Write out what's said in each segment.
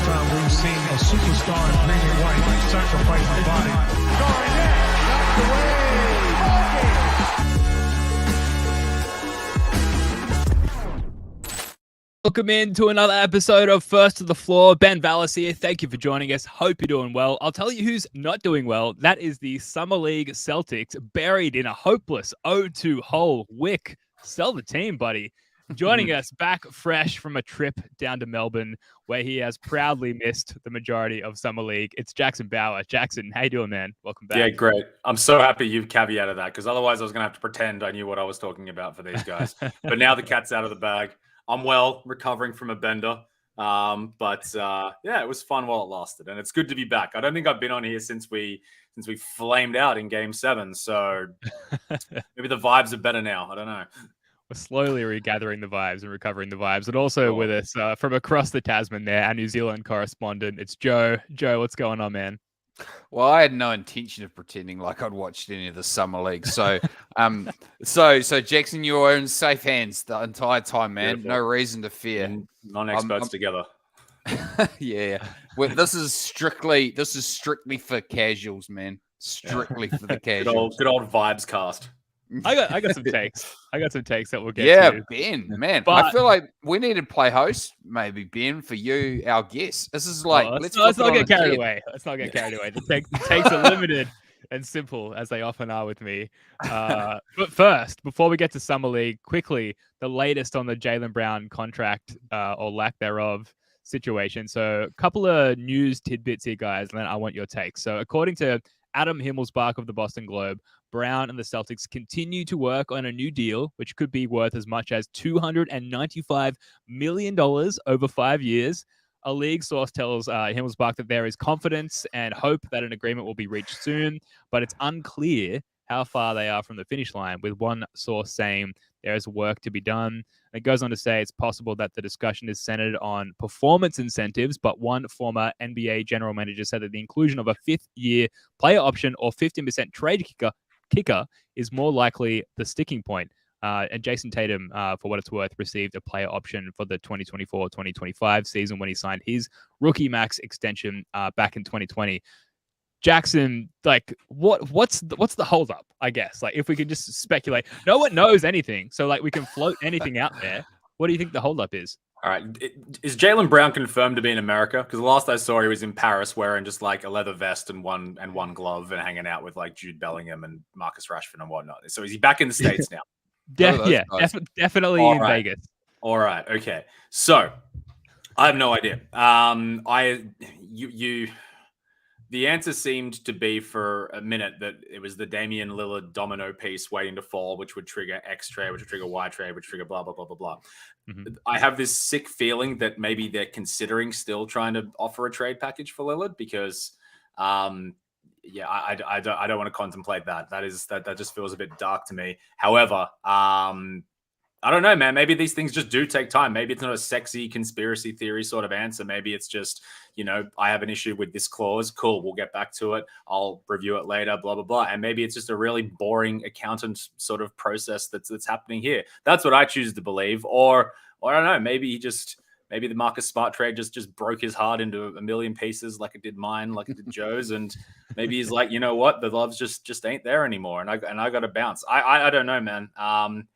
time we've seen a superstar in green and white sacrifice his body. Knocked away. Welcome in to another episode of First to the Floor. Ben Vallis here. Thank you for joining us. Hope you're doing well. I'll tell you who's not doing well. That is the Summer League Celtics, buried in a hopeless 0-2 hole. Wick, sell the team, buddy. Joining us back fresh from a trip down to Melbourne, where he has proudly missed the majority of Summer League. It's Jackson Bauer. Jackson, how you doing, man? Welcome back. Yeah, great. I'm so happy you've caveated that, because otherwise I was going to have to pretend I knew what I was talking about for these guys. But now the cat's out of the bag. I'm well, recovering from a bender. Yeah, it was fun while it lasted, and it's good to be back. I don't think I've been on here since we flamed out in Game 7, so maybe the vibes are better now. I don't know. We're slowly regathering the vibes and recovering the vibes. And also with us from across the Tasman there, our New Zealand correspondent, it's Joe. Joe, what's going on, man? Well, I had no intention of pretending like I'd watched any of the Summer League. So, so Jackson, you're in safe hands the entire time, man. Beautiful. No reason to fear. Non-experts together. Yeah. Well, this is strictly for casuals, man. Strictly for the casuals. Good old vibes cast. I got some takes. I got some takes that we'll get to. Ben, man. But I feel like we need to play host, maybe, Ben, for you, our guest. This is like, let's not get carried away. Let's not get carried away. The takes are limited and simple, as they often are with me. But first, before we get to Summer League, quickly, the latest on the Jaylen Brown contract or lack thereof situation. So a couple of news tidbits here, guys, and then I want your takes. So according to Adam Himmelsbach of the Boston Globe, Brown and the Celtics continue to work on a new deal, which could be worth as much as $295 million over 5 years. A league source tells Himmelsbach that there is confidence and hope that an agreement will be reached soon, but it's unclear how far they are from the finish line, with one source saying there is work to be done. It goes on to say it's possible that the discussion is centered on performance incentives, but one former NBA general manager said that the inclusion of a fifth-year player option or 15% trade kicker is more likely the sticking point. And Jason Tatum, for what it's worth, received a player option for the 2024-2025 season when he signed his rookie max extension back in 2020. Jackson, like, what's the holdup? I guess, like, if we could just speculate, no one knows anything, so like we can float anything out there. What do you think the holdup is? All right, is Jaylen Brown confirmed to be in America? Because the last I saw, he was in Paris wearing just like a leather vest and one glove and hanging out with like Jude Bellingham and Marcus Rashford and whatnot. So is he back in the States now? Definitely in Vegas. All right, okay. So I have no idea. The answer seemed to be for a minute that it was the Damian Lillard domino piece waiting to fall, which would trigger X trade, which would trigger Y trade, which would trigger blah, blah, blah, blah, blah. Mm-hmm. I have this sick feeling that maybe they're considering still trying to offer a trade package for Lillard because, I don't want to contemplate that. That just feels a bit dark to me. However, I don't know, man. Maybe these things just do take time. Maybe it's not a sexy conspiracy theory sort of answer. Maybe it's just, I have an issue with this clause. Cool, we'll get back to it. I'll review it later, blah, blah, blah. And maybe it's just a really boring accountant sort of process that's happening here. That's what I choose to believe. Or I don't know, maybe the Marcus Smart trade just broke his heart into a million pieces like it did mine, like it did Joe's. And maybe he's like, you know what? The loves just ain't there anymore. And I got to bounce. I don't know, man.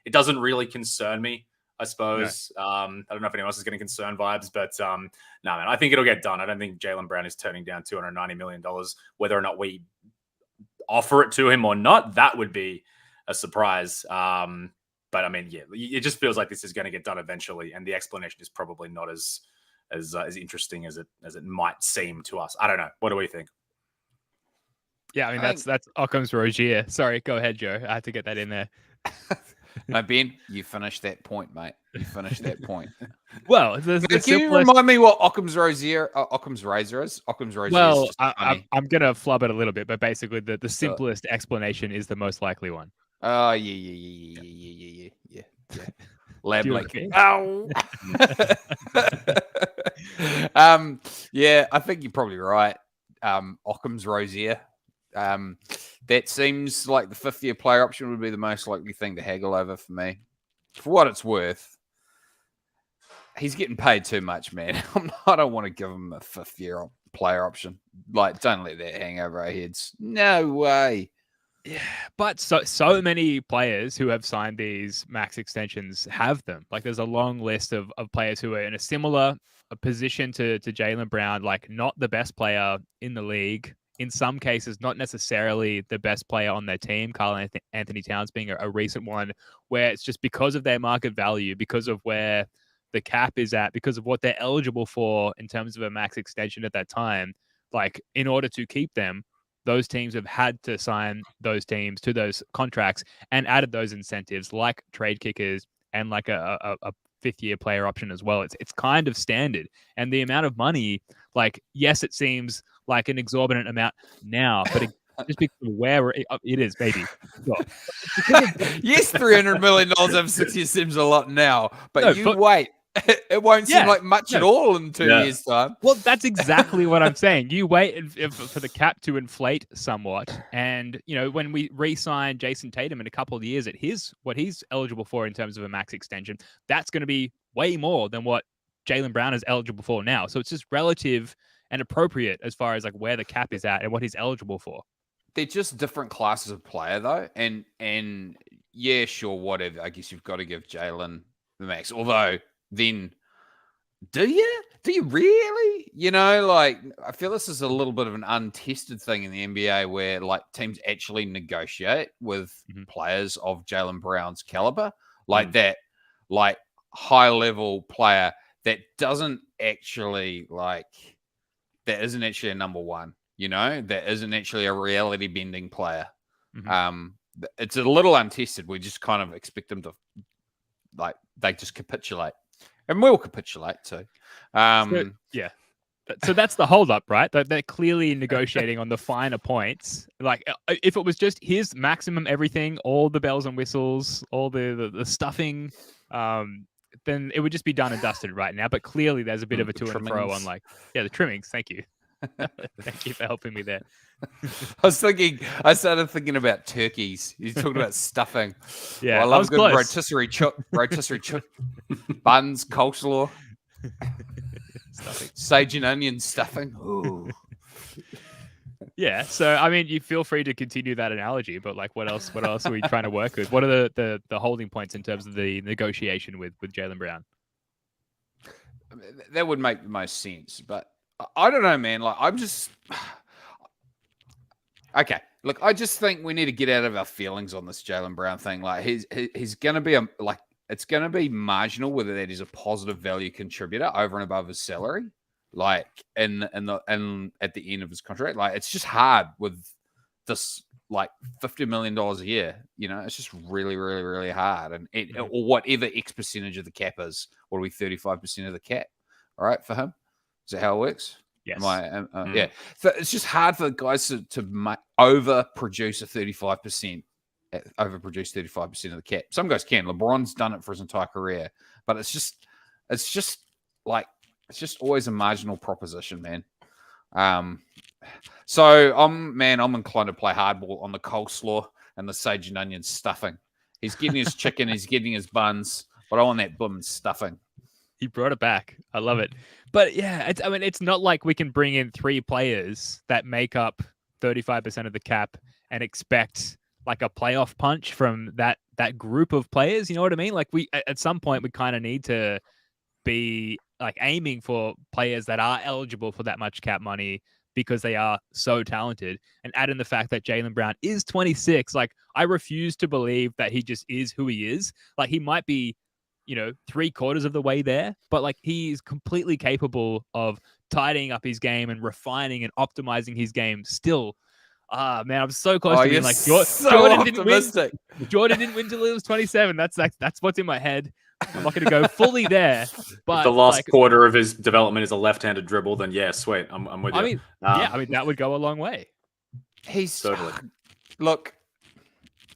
It doesn't really concern me, I suppose. No. I don't know if anyone else is getting concerned vibes, but no, man, I think it'll get done. I don't think Jaylen Brown is turning down $290 million, whether or not we offer it to him or not. That would be a surprise. But I mean, yeah, it just feels like this is going to get done eventually, and the explanation is probably not as interesting as it might seem to us. I don't know. What do we think? Yeah, I mean that's Occam's Rozier. Sorry, go ahead, Joe. I had to get that in there. No, Ben, you finished that point, mate. You finished that point. Well, can you remind me what Occam's Razor is? Occam's Razor well, is I'm gonna flub it a little bit, but basically the simplest explanation is the most likely one. Oh, yeah. Lab leak. Ow. Yeah, I think you're probably right. Occam's Rozier. That seems like the fifth-year player option would be the most likely thing to haggle over for me. For what it's worth, he's getting paid too much, man. I don't want to give him a fifth-year player option. Like, don't let that hang over our heads. No way. Yeah, but so many players who have signed these max extensions have them. Like, there's a long list of players who are in a similar position to Jaylen Brown, like not the best player in the league. In some cases, not necessarily the best player on their team. Karl Anthony Towns being a recent one, where it's just because of their market value, because of where the cap is at, because of what they're eligible for in terms of a max extension at that time. Like, in order to keep them, those teams have had to sign those teams to those contracts and added those incentives like trade kickers and like a fifth-year player option as well. It's kind of standard. And the amount of money, like, yes, it seems like an exorbitant amount now, but just because of where it is, baby. Yes, $300 million over 6 years seems a lot now, but wait. It won't seem like much at all in 2 years' time. Well, that's exactly what I'm saying. You wait for the cap to inflate somewhat. And, when we re-sign Jason Tatum in a couple of years at what he's eligible for in terms of a max extension, that's going to be way more than what Jaylen Brown is eligible for now. So it's just relative and appropriate as far as like where the cap is at and what he's eligible for. They're just different classes of player, though. And yeah, sure, whatever. I guess you've got to give Jaylen the max. Although, then do you really? Like, I feel this is a little bit of an untested thing in the NBA where like teams actually negotiate with players of Jaylen Brown's caliber, like that, like high level player that isn't actually a number one, that isn't actually a reality bending player. It's a little untested. We just kind of expect them to, like, they just capitulate. And we'll capitulate too. So that's the holdup, right? That they're clearly negotiating on the finer points. Like, if it was just his maximum everything, all the bells and whistles, all the stuffing, then it would just be done and dusted right now. But clearly there's a bit of a to and fro on the trimmings. Thank you. Thank you for helping me there. I started thinking about turkeys. You're talking about stuffing. Yeah, well, I love a good close. rotisserie chip, buns, coleslaw, Stuffing. Sage and onion stuffing. Ooh. Yeah, so I mean, you feel free to continue that analogy, but like, what else are we trying to work with? What are the holding points in terms of the negotiation with Jaylen Brown? That would make the most sense, but I don't know, man. Like, I'm just okay. Look, I just think we need to get out of our feelings on this Jaylen Brown thing. Like, he's going to be it's going to be marginal whether that is a positive value contributor over and above his salary. Like, and at the end of his contract, like, it's just hard with this, like, $50 million a year. It's just really, really, really hard. And or whatever X percentage of the cap is, what are we, 35% of the cap? All right, for him. Is that how it works? Yes. Yeah. So it's just hard for guys to overproduce 35% of the cap. Some guys can. LeBron's done it for his entire career, but it's just always a marginal proposition, man. So I'm inclined to play hardball on the coleslaw and the sage and onion stuffing. He's getting his chicken, he's getting his buns, but I want that blooming stuffing. He brought it back. I love it. But yeah, it's not like we can bring in 3 players that make up 35% of the cap and expect like a playoff punch from that group of players. You know what I mean? Like, we at some point we kind of need to be like aiming for players that are eligible for that much cap money because they are so talented. And add in the fact that Jaylen Brown is 26. Like, I refuse to believe that he just is who he is. Like, he might be, 3/4 of the way there, but like, he is completely capable of tidying up his game and refining and optimizing his game still. Man, I'm so close to being like, Jordan didn't win. Jordan didn't win till he was 27. That's what's in my head. I'm not going to go fully there. But if the last quarter of his development is a left-handed dribble, then yeah, sweet. I'm with you. I mean, that would go a long way. He's totally. Look,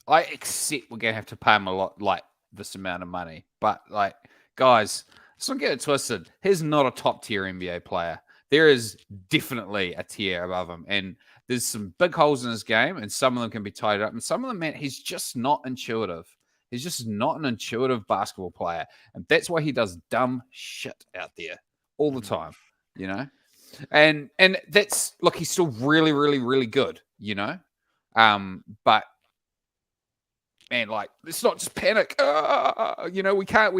I accept we're going to have to pay him a lot, like this amount of money. But like, guys, let's not get it twisted. He's not a top-tier NBA player. There is definitely a tier above him. And there's some big holes in his game, and some of them can be tied up. And some of them, man, he's just not intuitive. He's just not an intuitive basketball player. And that's why he does dumb shit out there all the time, you know? And that's, look, he's still really, really, really good, you know? But man, like, let's not just panic. You know, we can't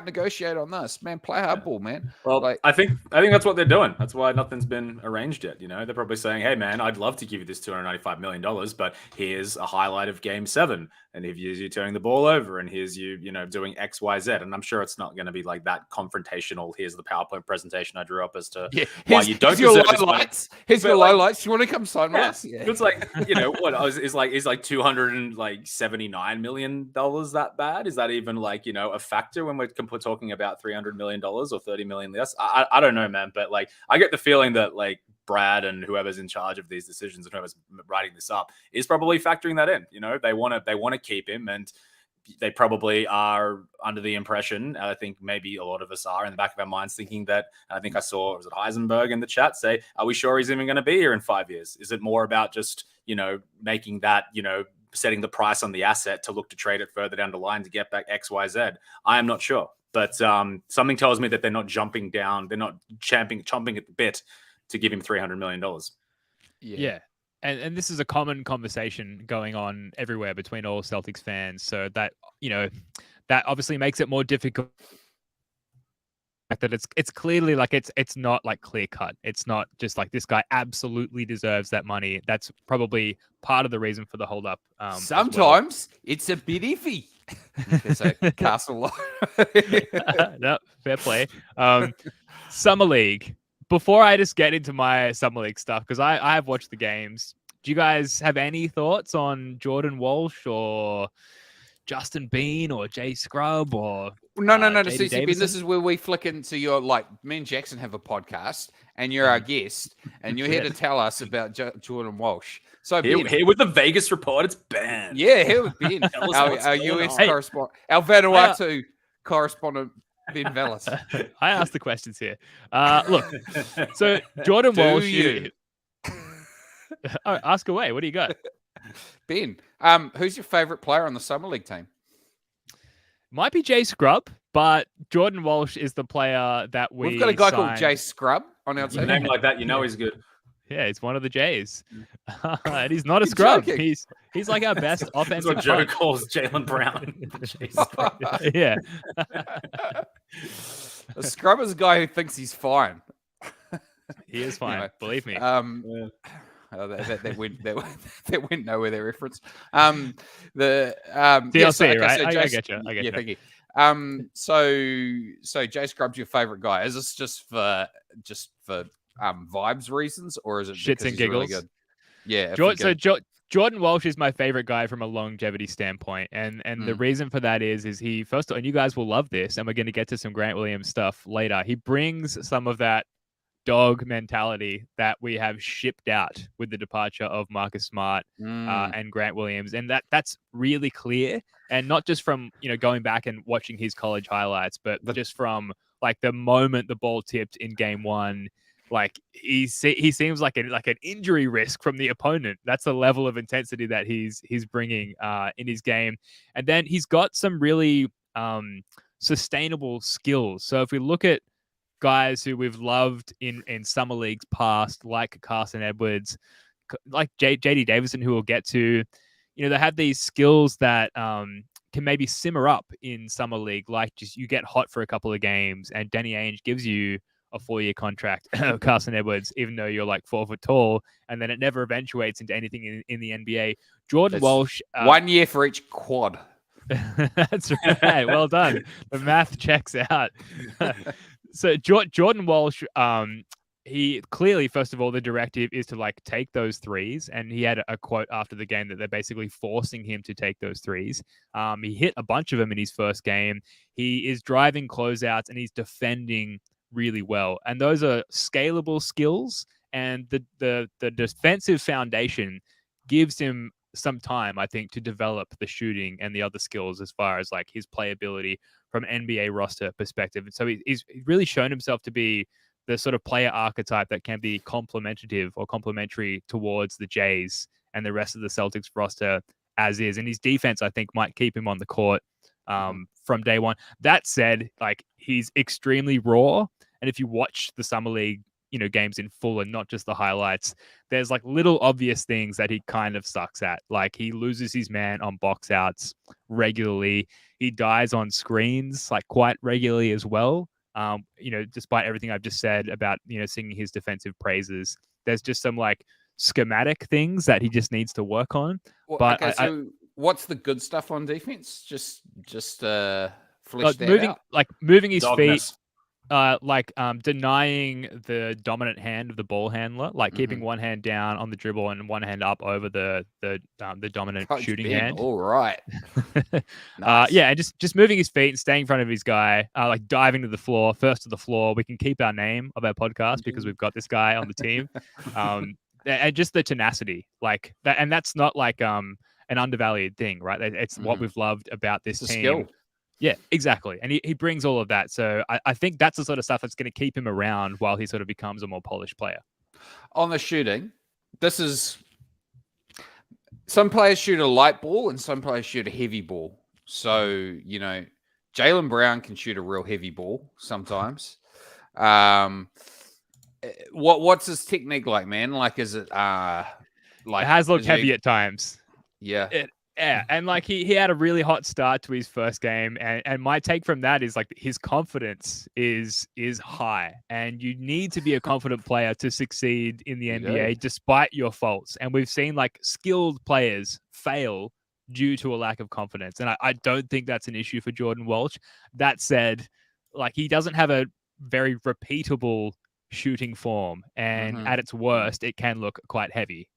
negotiate on this, man. Play hardball, man. Well, like, I think that's what they're doing. That's why nothing's been arranged yet. You know, they're probably saying, "Hey, man, I'd love to give you this $295 million, but here's a highlight of Game 7, and here's you turning the ball over, and here's you know, doing X, Y, Z." And I'm sure it's not going to be like that confrontational. Here's the PowerPoint presentation I drew up as to why you don't deserve this money. Here's your lowlights. You want to come sign with us? Yeah. It's like, you know, what is like $279 million that bad? Is that even like, you know, a factor when we're talking about $300 million or $30 million less? I don't know, man, but like, I get the feeling that like Brad and whoever's in charge of these decisions and whoever's writing this up is probably factoring that in. You know, they want to keep him, and they probably are under the impression, I think maybe a lot of us are in the back of our minds thinking that, I think I saw, was it Heisenberg in the chat say, are we sure he's even going to be here in 5 years? Is it more about just, you know, making that, you know, setting the price on the asset to look to trade it further down the line to get back X, Y, Z? I am not sure. But something tells me that they're not jumping down. They're not chomping at the bit to give him $300 million. Yeah. And this is a common conversation going on everywhere between all Celtics fans. So that, you know, that obviously makes it more difficult. That it's clearly like it's not like clear cut. It's not just like this guy absolutely deserves that money. That's probably part of the reason for the holdup. Sometimes it's a bit iffy. It's a castle. No, fair play. Summer League. Before I just get into my Summer League stuff, because I have watched the games. Do you guys have any thoughts on Jordan Walsh or Justin Bean or Jay Scrub or no. JD CCB, Davison? this is where we flick into your, like, me and Jackson have a podcast, and you're our guest, and you're here to tell us about Jordan Walsh. So here with the Vegas report, it's Ben. Yeah, here with Ben, our US correspondent, our Vanuatu correspondent, Ben Vellis. I asked the questions here. Look, so Jordan Walsh. Oh, ask away. What do you got? Ben, who's your favorite player on the Summer League team? Might be Jay Scrub, but Jordan Walsh is the player that we've got a guy called Jay Scrub on our team. A name like that, you know, he's good. Yeah, he's one of the Jays. And he's not a scrub. Joking. He's like our best offensive That's what Joe punch. calls Jaylen Brown. Yeah. A scrub is a guy who thinks he's fine. He is fine. Anyway, believe me. That went nowhere, that reference. DLC, right? I get you. Yeah, thank you. So Jay Scrub's your favorite guy. Is this just for vibes reasons, or is it shits and giggles? Really good? Yeah. Jordan Walsh is my favorite guy from a longevity standpoint, and the reason for that is he, first of all, and you guys will love this, and we're going to get to some Grant Williams stuff later. He brings some of that dog mentality that we have shipped out with the departure of Marcus Smart and Grant Williams, and that's really clear, and not just from, you know, going back and watching his college highlights, but just from like the moment the ball tipped in game 1. Like he seems like an injury risk from the opponent. That's the level of intensity that he's bringing in his game, and then he's got some really sustainable skills. So if we look at guys who we've loved in summer leagues past, like Carson Edwards, like JD Davison, who we'll get to, you know, they have these skills that can maybe simmer up in summer league, like just you get hot for a couple of games, and Danny Ainge gives you a 4-year contract of Carson Edwards, even though you're like 4 foot tall, and then it never eventuates into anything in the NBA. Jordan Walsh, 1 year for each quad. That's right. Well done. The math checks out. So Jordan Walsh, he clearly, first of all, the directive is to like take those threes, and he had a quote after the game that they're basically forcing him to take those threes. He hit a bunch of them in his first game. He is driving closeouts, and he's defending really well, and those are scalable skills, and the defensive foundation gives him some time, I think, to develop the shooting and the other skills as far as like his playability from NBA roster perspective. And so he's really shown himself to be the sort of player archetype that can be complementary towards the Jays and the rest of the Celtics roster as is. And his defense, I think, might keep him on the court from day one. That said, like, he's extremely raw. And if you watch the Summer League, games in full and not just the highlights, there's like little obvious things that he kind of sucks at. Like, he loses his man on box outs regularly. He dies on screens like quite regularly as well. Despite everything I've just said about, singing his defensive praises, there's just some like schematic things that he just needs to work on. Well, but okay, what's the good stuff on defense? Just flesh that out. Moving his Dogness. feet, denying the dominant hand of the ball handler, like keeping one hand down on the dribble and one hand up over the dominant Coach shooting Ben, hand. all right. Nice. And just moving his feet and staying in front of his guy, like diving to the floor, first to the floor. We can keep our name of our podcast because we've got this guy on the team. And just the tenacity, like that, and that's not like an undervalued thing, right? It's what we've loved about this team. Skill. Yeah, exactly. And he brings all of that. So I think that's the sort of stuff that's going to keep him around while he sort of becomes a more polished player. On the shooting, this is some players shoot a light ball and some players shoot a heavy ball. So, Jaylen Brown can shoot a real heavy ball sometimes. What's his technique like, man? Like, is it it has looked heavy at times. Yeah. Yeah, and like he had a really hot start to his first game, and my take from that is like his confidence is high, and you need to be a confident player to succeed in the NBA despite your faults. And we've seen like skilled players fail due to a lack of confidence, and I don't think that's an issue for Jordan Walsh. That said, like, he doesn't have a very repeatable shooting form, and at its worst, it can look quite heavy.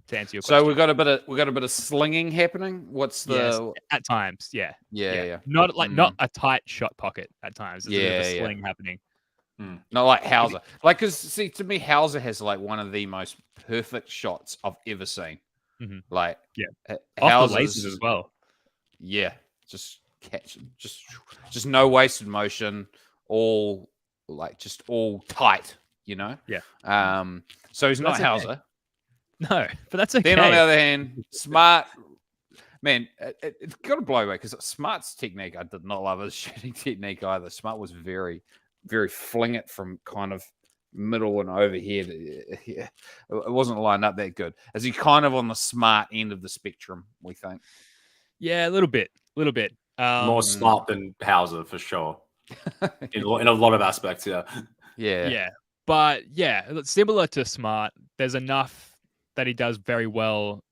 To answer your question. So we got a bit of slinging happening. What's the at times? Yeah. Not Not a tight shot pocket at times. There's a bit of a sling happening. Not like Hauser. Like, because see, to me, Hauser has like one of the most perfect shots I've ever seen. Like, off the laces as well. Yeah, just catch, just no wasted motion. All tight. Yeah. So he's not Hauser. No, but that's okay. Then on the other hand, Smart, man, it's got to blow away because Smart's technique, I did not love his shooting technique either. Smart was very, very fling it from kind of middle and overhead. Yeah, it wasn't lined up that good. Is he kind of on the Smart end of the spectrum, we think? Yeah, a little bit. More Smart than Hauser for sure. in a lot of aspects, Yeah. But similar to Smart, there's enough that he does very well,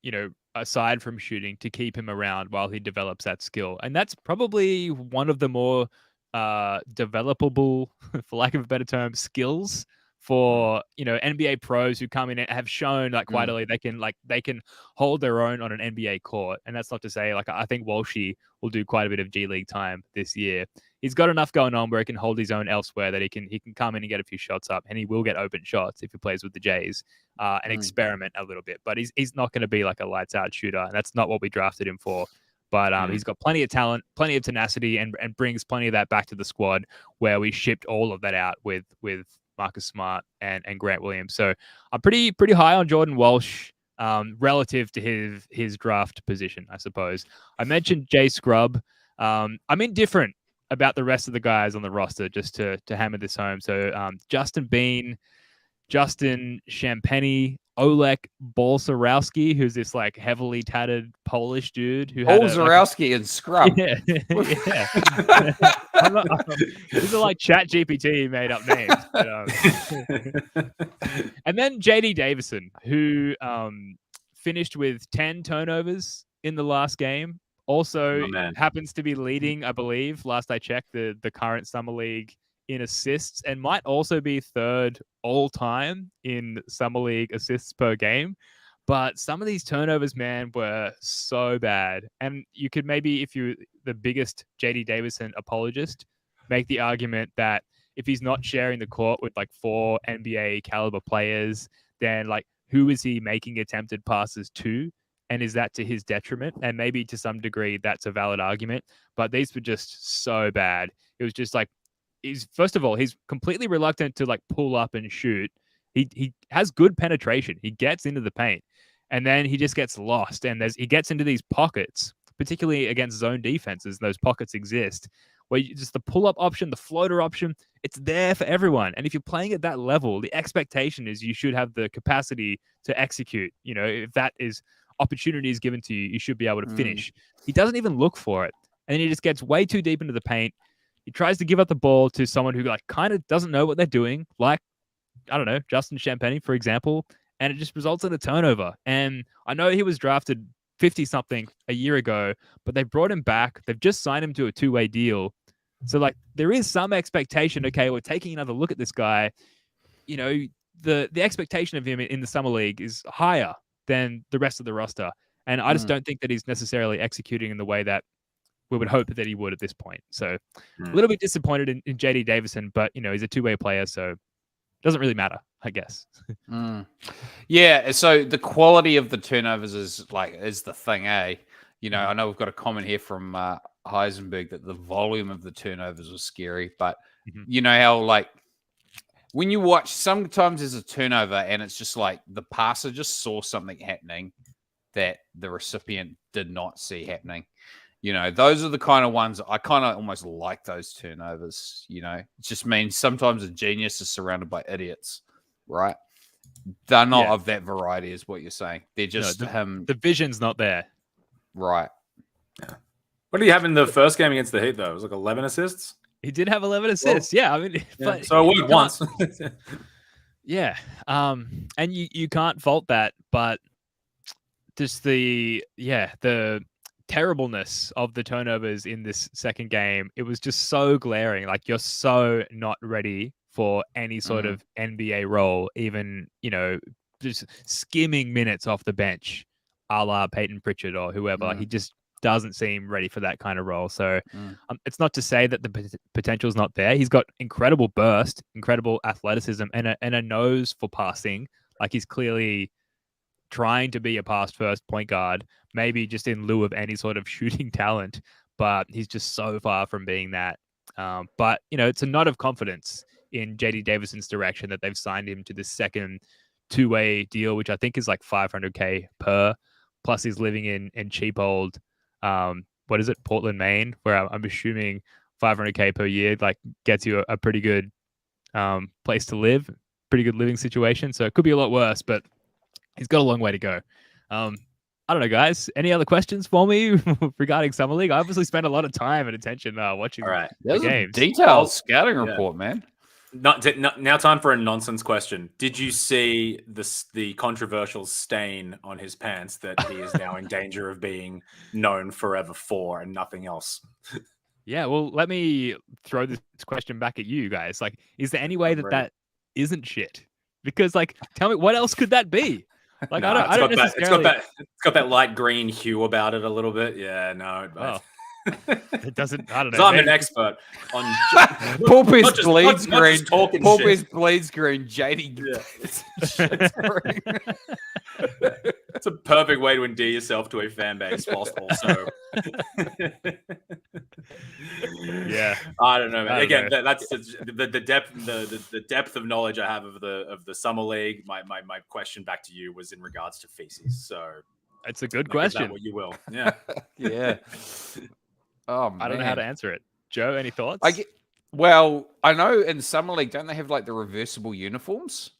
aside from shooting, to keep him around while he develops that skill. And that's probably one of the more developable, for lack of a better term, skills for, NBA pros who come in and have shown like quite early they can hold their own on an NBA court. And that's not to say, like, I think Walshy will do quite a bit of G League time this year. He's got enough going on where he can hold his own elsewhere that he can come in and get a few shots up, and he will get open shots if he plays with the Jays and experiment a little bit. But he's not going to be like a lights out shooter, and that's not what we drafted him for. But he's got plenty of talent, plenty of tenacity, and brings plenty of that back to the squad where we shipped all of that out with Marcus Smart and Grant Williams. So I'm pretty high on Jordan Walsh relative to his draft position, I suppose. I mentioned Jay Scrubb. I'm indifferent about the rest of the guys on the roster, just to hammer this home. So Justin Bean, Justin Champagny, Oleg Bolsarowski, who's this like heavily tatted Polish dude who had Bolsarowski and Scrub. Yeah. These are like Chat GPT made up names. But, and then JD Davison, who finished with 10 turnovers in the last game. Also happens to be leading, I believe, last I checked, the current Summer League in assists, and might also be third all time in Summer League assists per game. But some of these turnovers, man, were so bad. And you could maybe, if you're the biggest JD Davison apologist, make the argument that if he's not sharing the court with like 4 NBA caliber players, then like who is he making attempted passes to? And is that to his detriment? And maybe to some degree, that's a valid argument. But these were just so bad. It was just like, first of all, he's completely reluctant to like pull up and shoot. He has good penetration. He gets into the paint. and then he just gets lost. And he gets into these pockets, particularly against zone defenses. Those pockets exist where just the pull-up option, the floater option, it's there for everyone. And if you're playing at that level, the expectation is you should have the capacity to execute. If that is opportunities given to you, you should be able to finish. He doesn't even look for it. And then he just gets way too deep into the paint. He tries to give up the ball to someone who kind of doesn't know what they're doing, like, I don't know, Justin Champagny, for example, and it just results in a turnover. And I know he was drafted 50-something a year ago, but they brought him back. They've just signed him to a two-way deal. So, there is some expectation, okay, we're taking another look at this guy. The expectation of him in the Summer League is higher than the rest of the roster. And I just don't think that he's necessarily executing in the way that we would hope that he would at this point. So a little bit disappointed in JD Davison, but, he's a two-way player, so it doesn't really matter, I guess. Yeah, so the quality of the turnovers is the thing, eh? I know we've got a comment here from Heisenberg that the volume of the turnovers was scary, but you know how, when you watch, sometimes there's a turnover and it's just the passer just saw something happening that the recipient did not see happening. Those are the kind of ones I kind of almost like those turnovers. It just means sometimes a genius is surrounded by idiots, right? They're not of that variety, is what you're saying. They're just the vision's not there. Right. Yeah. What did he have in the first game against the Heat, though? It was 11 assists? He did have 11 assists. Well, yeah, I mean, but so it worked once. Yeah. And you can't fault that, but just the terribleness of the turnovers in this second game, it was just so glaring. You're so not ready for any sort of NBA role, even, just skimming minutes off the bench, a la Peyton Pritchard or whoever. He just doesn't seem ready for that kind of role. So it's not to say that the potential is not there. He's got incredible burst, incredible athleticism, and a nose for passing. He's clearly trying to be a pass-first point guard, maybe just in lieu of any sort of shooting talent, but he's just so far from being that. But, it's a nod of confidence in JD Davison's direction that they've signed him to this second two-way deal, which I think is $500K per, plus he's living in cheap old, Portland, Maine, where I'm assuming $500K per year, gets you a pretty good place to live, pretty good living situation. So it could be a lot worse, but he's got a long way to go. I don't know, guys. Any other questions for me regarding Summer League? I obviously spent a lot of time and attention watching the games. Detailed scouting report, man. Now time for a nonsense question. Did you see the controversial stain on his pants that he is now in danger of being known forever for and nothing else? Yeah, well, let me throw this question back at you guys. Is there any way that isn't shit? Because, tell me, what else could that be? I don't necessarily... It's got that light green hue about it a little bit. Yeah, no. It doesn't. I don't know. I'm an expert on. Poopy's bleeds green. Poopy's bleeds green. JD. It's a perfect way to endear yourself to a fan base, whilst also. Yeah, I don't know. Man. Again, that's the depth of knowledge I have of the Summer League. My question back to you was in regards to feces. So it's a good question. What you will. Yeah. Yeah. Oh, I don't know how to answer it. Joe, any thoughts? I know in Summer League, don't they have the reversible uniforms?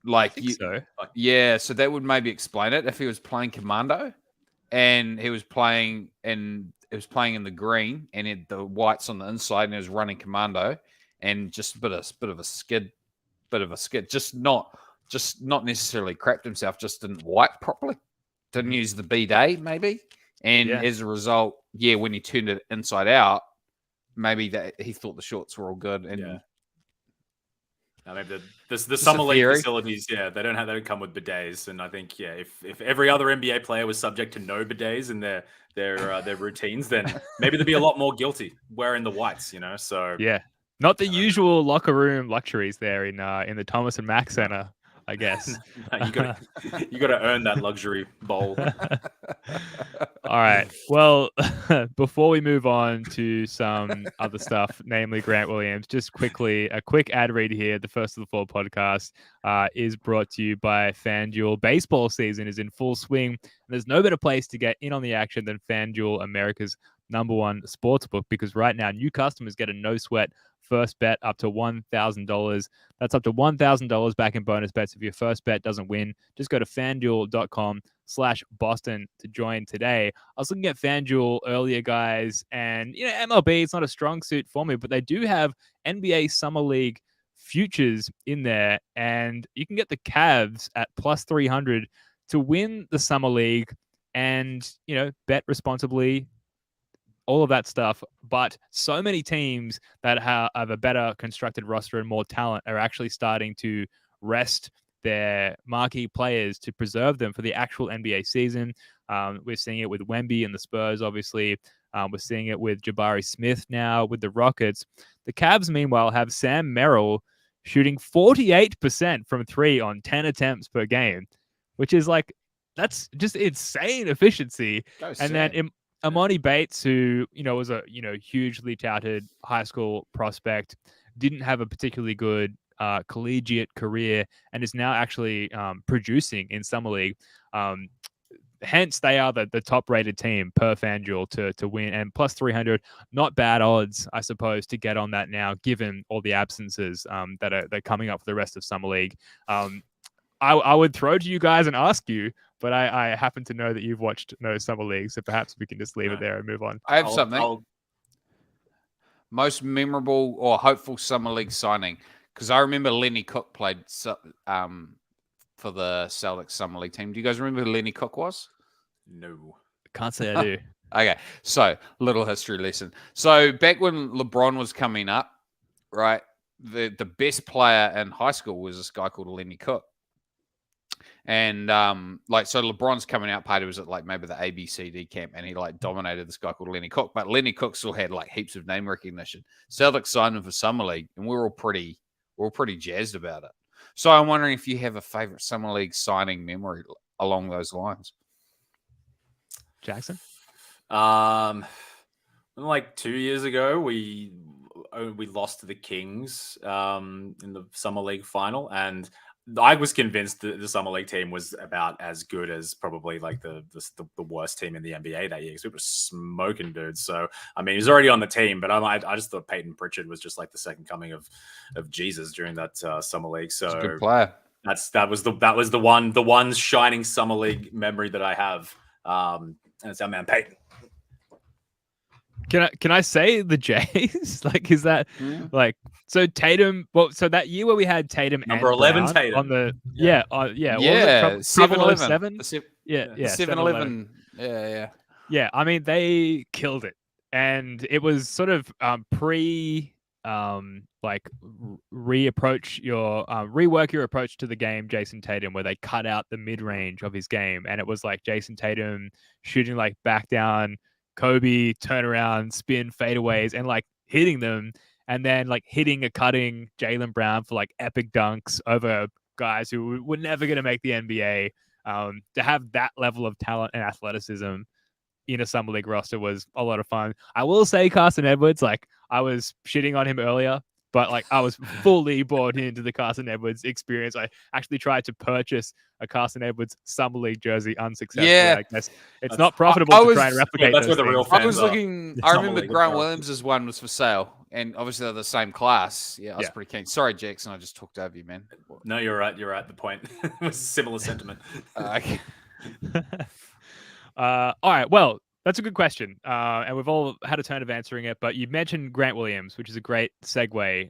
So. Yeah, so that would maybe explain it. If he was playing Commando and he was playing in the green and had the whites on the inside and he was running Commando and just a bit of a skid, just not necessarily crapped himself, just didn't wipe properly, didn't use the B-day maybe. And as a result, when he turned it inside out, maybe that he thought the shorts were all good. And I mean, the Summer League facilities, they don't come with bidets. And I think, if every other NBA player was subject to no bidets in their routines, then maybe they'd be a lot more guilty wearing the whites, So not the usual locker room luxuries there in the Thomas and Mack Center I guess. You got to earn that luxury bowl. All right. Well, before we move on to some other stuff, namely Grant Williams, just quickly, a quick ad read here. The First of the Fall podcast is brought to you by FanDuel. Baseball season is in full swing, and there's no better place to get in on the action than FanDuel, America's #1 sportsbook, because right now new customers get a no sweat first bet up to $1,000. That's up to $1,000 back in bonus bets if your first bet doesn't win. Just go to FanDuel.com/Boston to join today. I was looking at FanDuel earlier, guys, and MLB, it's not a strong suit for me, but they do have NBA Summer League futures in there, and you can get the Cavs at +300 to win the Summer League and, bet responsibly, all of that stuff. But so many teams that have a better constructed roster and more talent are actually starting to rest their marquee players to preserve them for the actual NBA season. We're seeing it with Wemby and the Spurs, obviously. We're seeing it with Jabari Smith now with the Rockets. The Cavs, meanwhile, have Sam Merrill shooting 48% from three on 10 attempts per game, which is that's just insane efficiency. And then Amani Bates, who, was a, hugely touted high school prospect, didn't have a particularly good collegiate career and is now actually producing in Summer League. Hence, they are the top-rated team per FanDuel to win. And +300, not bad odds, I suppose, to get on that now, given all the absences that are coming up for the rest of Summer League. I would throw to you guys and ask you, but I happen to know that you've watched no Summer League, so perhaps we can just leave it there and move on. I have something. Most memorable or hopeful Summer League signing, because I remember Lenny Cook played for the Celtics Summer League team. Do you guys remember who Lenny Cook was? No. Can't say I do. Okay, so little history lesson. So back when LeBron was coming up, right, the best player in high school was this guy called Lenny Cook. And so LeBron's coming out party was at maybe the ABCD camp, and he dominated this guy called Lenny Cook. But Lenny Cook still had heaps of name recognition. Celtics signed him for Summer League, and we were all pretty jazzed about it. So I'm wondering if you have a favorite Summer League signing memory along those lines. Jackson? 2 years ago, we lost to the Kings in the Summer League final, and I was convinced that the Summer League team was about as good as probably the worst team in the NBA that year, because we were smoking dudes. So I mean, he's already on the team, but I just thought Peyton Pritchard was just the second coming of Jesus during that Summer League. So he's a good player. That was the one shining Summer League memory that I have. And it's our man Peyton. Can I say the Jays? Is that so Tatum? Well, so that year where we had Tatum number and 11 Brown Tatum on the yeah. What was it? 7-11. 7-11. Yeah. I mean, they killed it, and it was sort of rework your approach to the game, Jason Tatum, where they cut out the mid range of his game, and it was Jason Tatum shooting back down. Kobe turnaround, spin, fadeaways, and hitting them, and then hitting a cutting Jaylen Brown for epic dunks over guys who were never going to make the NBA. To have that level of talent and athleticism in a Summer League roster was a lot of fun. I will say Carson Edwards, I was shitting on him earlier, but I was fully bought into the Carson Edwards experience. I actually tried to purchase a Carson Edwards Summer League jersey unsuccessfully. Yeah. I guess it's not profitable to try and replicate. That's where the real fans I was looking. I remember League Grant Williams' one was for sale, and obviously they're the same class. Yeah, I was pretty keen. Sorry, Jackson, I just talked over you, man. No, you're right. You're right. The point was similar sentiment. Okay. All right. Well, that's a good question. And we've all had a turn of answering it, but you mentioned Grant Williams, which is a great segue.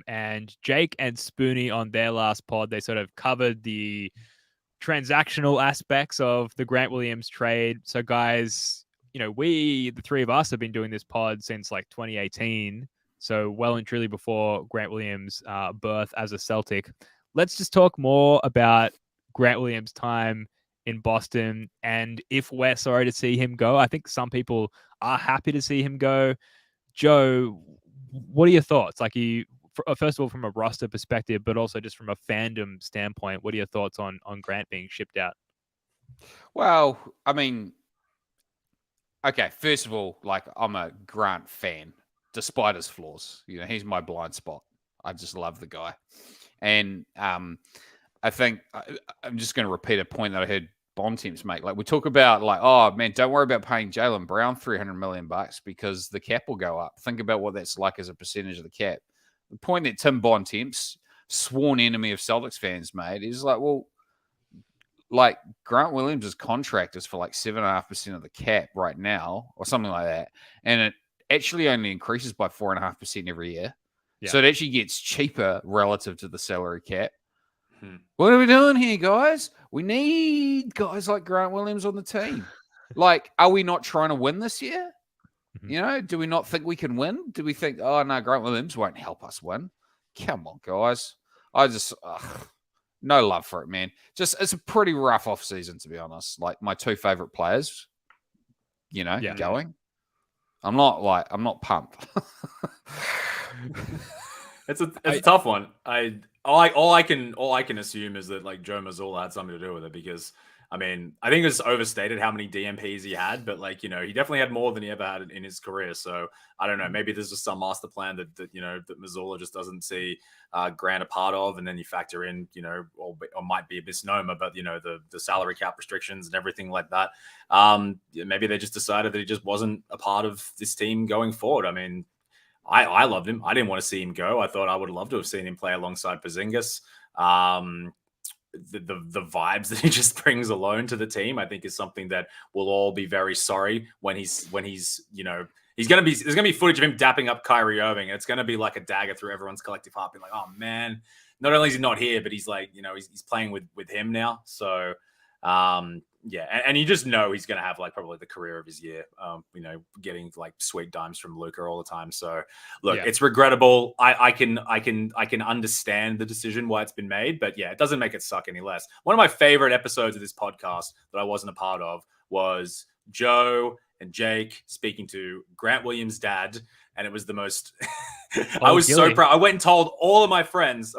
And Jake and Spoonie on their last pod, they sort of covered the transactional aspects of the Grant Williams trade. So guys, the three of us have been doing this pod since 2018. So well and truly before Grant Williams' birth as a Celtic. Let's just talk more about Grant Williams' time in Boston, and if we're sorry to see him go. I think some people are happy to see him go. Joe, what are your thoughts? first of all, from a roster perspective, but also just from a fandom standpoint, what are your thoughts on Grant being shipped out? Well, I mean, okay, first of all, like I'm a Grant fan, despite his flaws. He's my blind spot. I just love the guy. And I think I'm just going to repeat a point that I heard Bontemps make. Like we talk about like, oh man, don't worry about paying Jaylen Brown $300 million because the cap will go up. Think about what that's like as a percentage of the cap. The point that Tim Bontemps, sworn enemy of Celtics fans, made is like, well, like Grant Williams' contract is for like 7.5% of the cap right now or something like that. And it actually only increases by 4.5% every year. Yeah. So it actually gets cheaper relative to the salary cap. What are we doing here, guys? We need guys like Grant Williams on the team. Like, are we not trying to win this year? Do we not think we can win? Do we think, oh, no, Grant Williams won't help us win? Come on, guys. I just, no love for it, man. Just, it's a pretty rough off season, to be honest. Like, my two favorite players, going. I'm not pumped. It's a tough one. All I can assume is that like Joe Mazzulla had something to do with it because I mean I think it's overstated how many DMPs he had, but like he definitely had more than he ever had in his career. So I don't know, maybe there's just some master plan that that Mazzulla just doesn't see Grant a part of, and then you factor in or might be a misnomer, but the salary cap restrictions and everything like that. Maybe they just decided that he just wasn't a part of this team going forward. I mean. I loved him. I didn't want to see him go. I thought I would have loved to have seen him play alongside Porzingis. The vibes that he just brings alone to the team, I think, is something that we'll all be very sorry when he's there's gonna be footage of him dapping up Kyrie Irving, and it's gonna be like a dagger through everyone's collective heart, being like, oh man, not only is he not here, but he's like he's playing with him now. So yeah, and you just know he's going to have like probably the career of his year, getting like sweet dimes from Luka all the time. So look, It's regrettable. I can understand the decision why it's been made, but yeah, it doesn't make it suck any less. One of my favorite episodes of this podcast that I wasn't a part of was Joe and Jake speaking to Grant Williams' dad. And it was the most, I was so proud. I went and told all my friends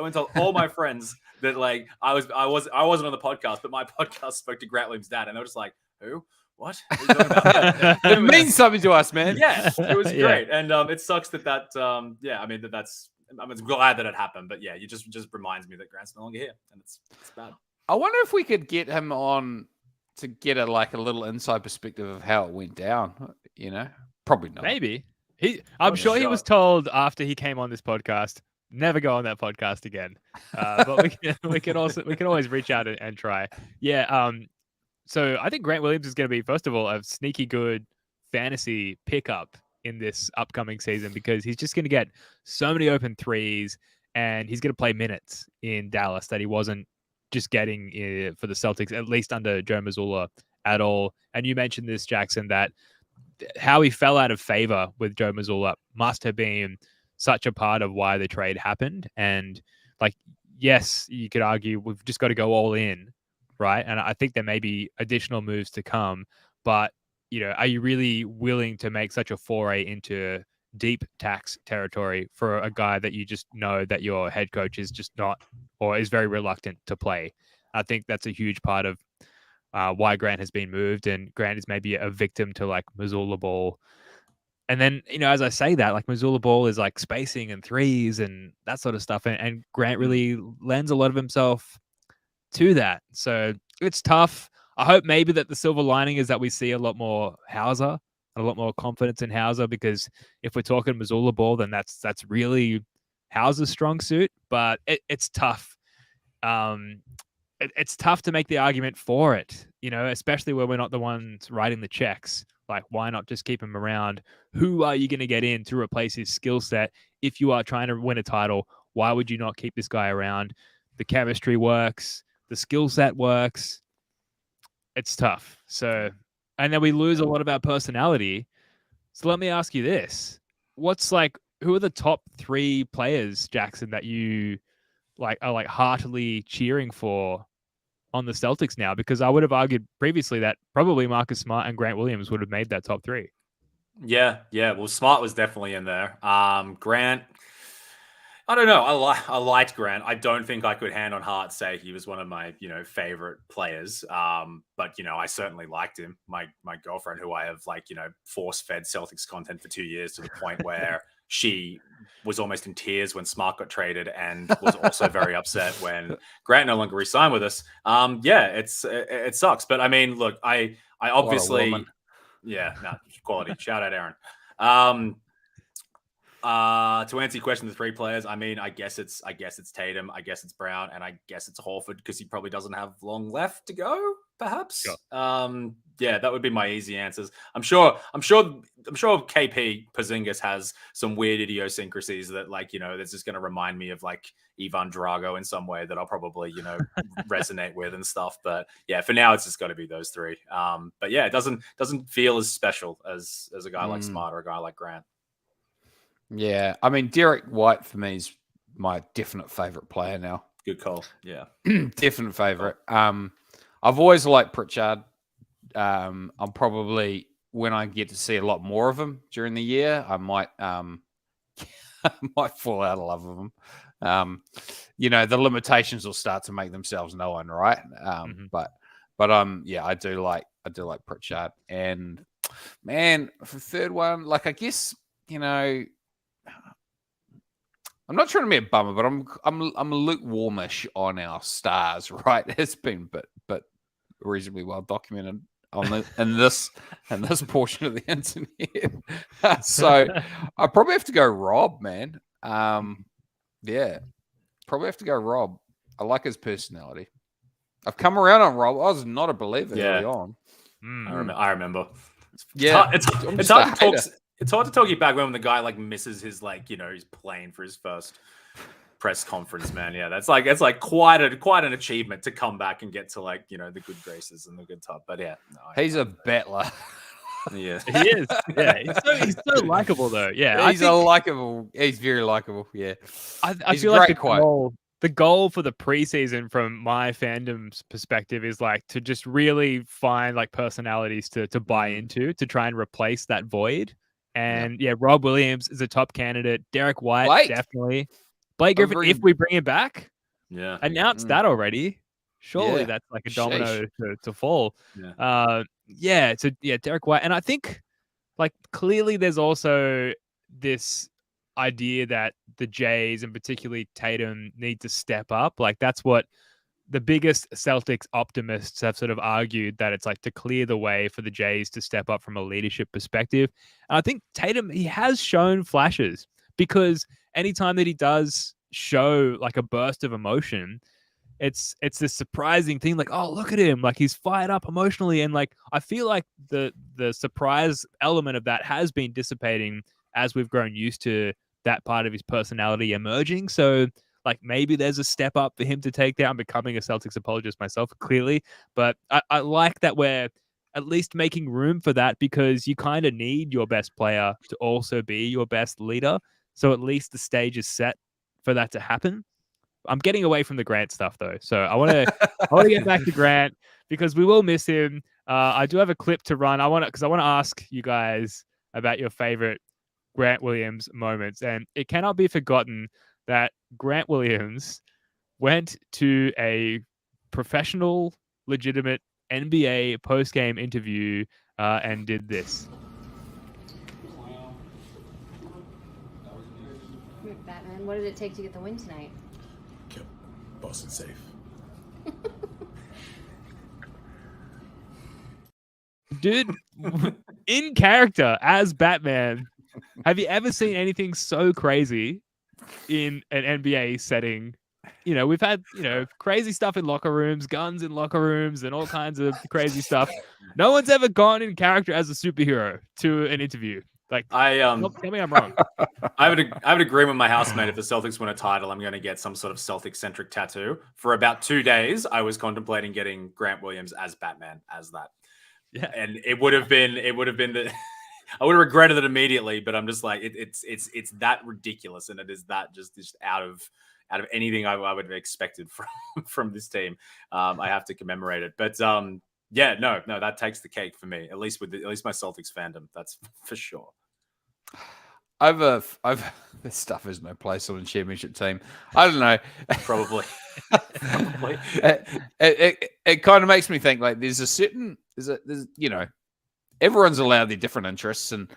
that like I wasn't on the podcast, but my podcast spoke to Grant Williams' dad, and they were just like, "Who? What? What are you talking about?" It means something to us, man. Yeah, it was great, and it sucks that I mean that's. I'm glad that it happened, but yeah, it just reminds me that Grant's no longer here, and it's bad. I wonder if we could get him on to get a little inside perspective of how it went down. Probably not. Maybe. I'm sure he was told after he came on this podcast, never go on that podcast again. But we can always reach out and try. Yeah. So I think Grant Williams is going to be, first of all, a sneaky good fantasy pickup in this upcoming season because he's just going to get so many open threes and he's going to play minutes in Dallas that he wasn't just getting for the Celtics, at least under Joe Mazzulla at all. And you mentioned this, Jackson, that how he fell out of favor with Joe Mazzulla must have been such a part of why the trade happened. And like, yes, you could argue we've just got to go all in, right? And I think there may be additional moves to come, but are you really willing to make such a foray into deep tax territory for a guy that you just know that your head coach is just not, or is very reluctant to play? I think that's a huge part of why Grant has been moved, and Grant is maybe a victim to like Mazzulla ball. And then, as I say that, like Mazzulla ball is like spacing and threes and that sort of stuff. And Grant really lends a lot of himself to that. So it's tough. I hope maybe that the silver lining is that we see a lot more Hauser and a lot more confidence in Hauser, because if we're talking Mazzulla ball, then that's really Hauser's strong suit, but it's tough. It's tough to make the argument for it, especially where we're not the ones writing the checks. Like, why not just keep him around? Who are you going to get in to replace his skill set? If you are trying to win a title, why would you not keep this guy around? The chemistry works. The skill set works. It's tough. So, and then we lose a lot of our personality. So let me ask you this. Who are the top 3 players, Jackson, that you are heartily cheering for on the Celtics now? Because I would have argued previously that probably Marcus Smart and Grant Williams would have made that top 3. Yeah. Well, Smart was definitely in there. Grant, I don't know. I liked Grant. I don't think I could hand on heart say he was one of my favorite players. But I certainly liked him. My girlfriend, who I have force fed Celtics content for 2 years to the point where she was almost in tears when Smart got traded, and was also very upset when Grant no longer re-signed with us. Yeah, it sucks. But I mean, look, I obviously, quality. Shout out Aaron. To answer your question, the 3 players, I mean, I guess it's Tatum, I guess it's Brown, and I guess it's Horford, because he probably doesn't have long left to go, perhaps. Sure. Yeah, that would be my easy answers. I'm sure KP Porzingis has some weird idiosyncrasies that that's just going to remind me of Ivan Drago in some way that I'll probably resonate with and stuff. But yeah, for now it's just got to be those 3. But yeah, it doesn't feel as special as a guy like Smart or a guy like Grant. Yeah, I mean, Derek White for me is my definite favorite player now. Good call. Yeah, definite favorite. I've always liked Pritchard. I'm probably, when I get to see a lot more of him during the year, I might might fall out of love with him. The limitations will start to make themselves known, right? But yeah, I do like Pritchard. And man, for the third one, I guess I'm not trying to be a bummer, but I'm lukewarmish on our stars, right? It's been but reasonably well documented in this portion of the internet. So I probably have to go Rob, man. Yeah, probably have to go Rob. I like his personality. I've come around on Rob. I was not a believer early on. I remember. Yeah, it's hard to talk. It's hard to talk you back when the guy misses his he's playing for his first press conference, man. Yeah, that's quite an achievement to come back and get to the good graces and the good top. But yeah, he's a battler. Yeah, he is. Yeah, he's so likable though. Yeah, he's likable. He's very likable. Yeah, I feel like the goal for the preseason from my fandom's perspective is to just really find personalities to buy into, to try and replace that void. And yeah, Rob Williams is a top candidate. Derek White, definitely. Blake Griffin, if we bring him back, announced that already. Surely that's a domino to fall. Derek White. And I think clearly there's also this idea that the Jays and particularly Tatum need to step up. That's what the biggest Celtics optimists have sort of argued, that it's to clear the way for the Jays to step up from a leadership perspective. And I think Tatum, he has shown flashes, because anytime that he does show a burst of emotion, it's this surprising thing. Oh, look at him. He's fired up emotionally. And I feel like the surprise element of that has been dissipating as we've grown used to that part of his personality emerging. So maybe there's a step up for him to take there. I'm becoming a Celtics apologist myself, clearly. But I like that we're at least making room for that, because you kind of need your best player to also be your best leader. So at least the stage is set for that to happen. I'm getting away from the Grant stuff though. So I want to get back to Grant, because we will miss him. I do have a clip to run. I want to ask you guys about your favorite Grant Williams moments. And it cannot be forgotten that Grant Williams went to a professional, legitimate NBA post-game interview and did this. Batman, what did it take to get the win tonight? Kept Boston safe. Dude, in character as Batman, have you ever seen anything so crazy in an NBA setting? We've had, crazy stuff in locker rooms, guns in locker rooms, and all kinds of crazy stuff. No one's ever gone in character as a superhero to an interview. Tell me I'm wrong. I would agree with my housemate. If the Celtics win a title, I'm going to get some sort of Celtic-centric tattoo. For about 2 days, I was contemplating getting Grant Williams as Batman, as that. Yeah, and it would have been the. I would have regretted it immediately, but I'm just it's that ridiculous, and it is that just out of anything I would have expected from this team. I have to commemorate it, but no, that takes the cake for me. At least my Celtics fandom, that's for sure. I've This stuff has no place on a championship team. I don't know. Probably. Probably. It kind of makes me think like there's everyone's allowed their different interests and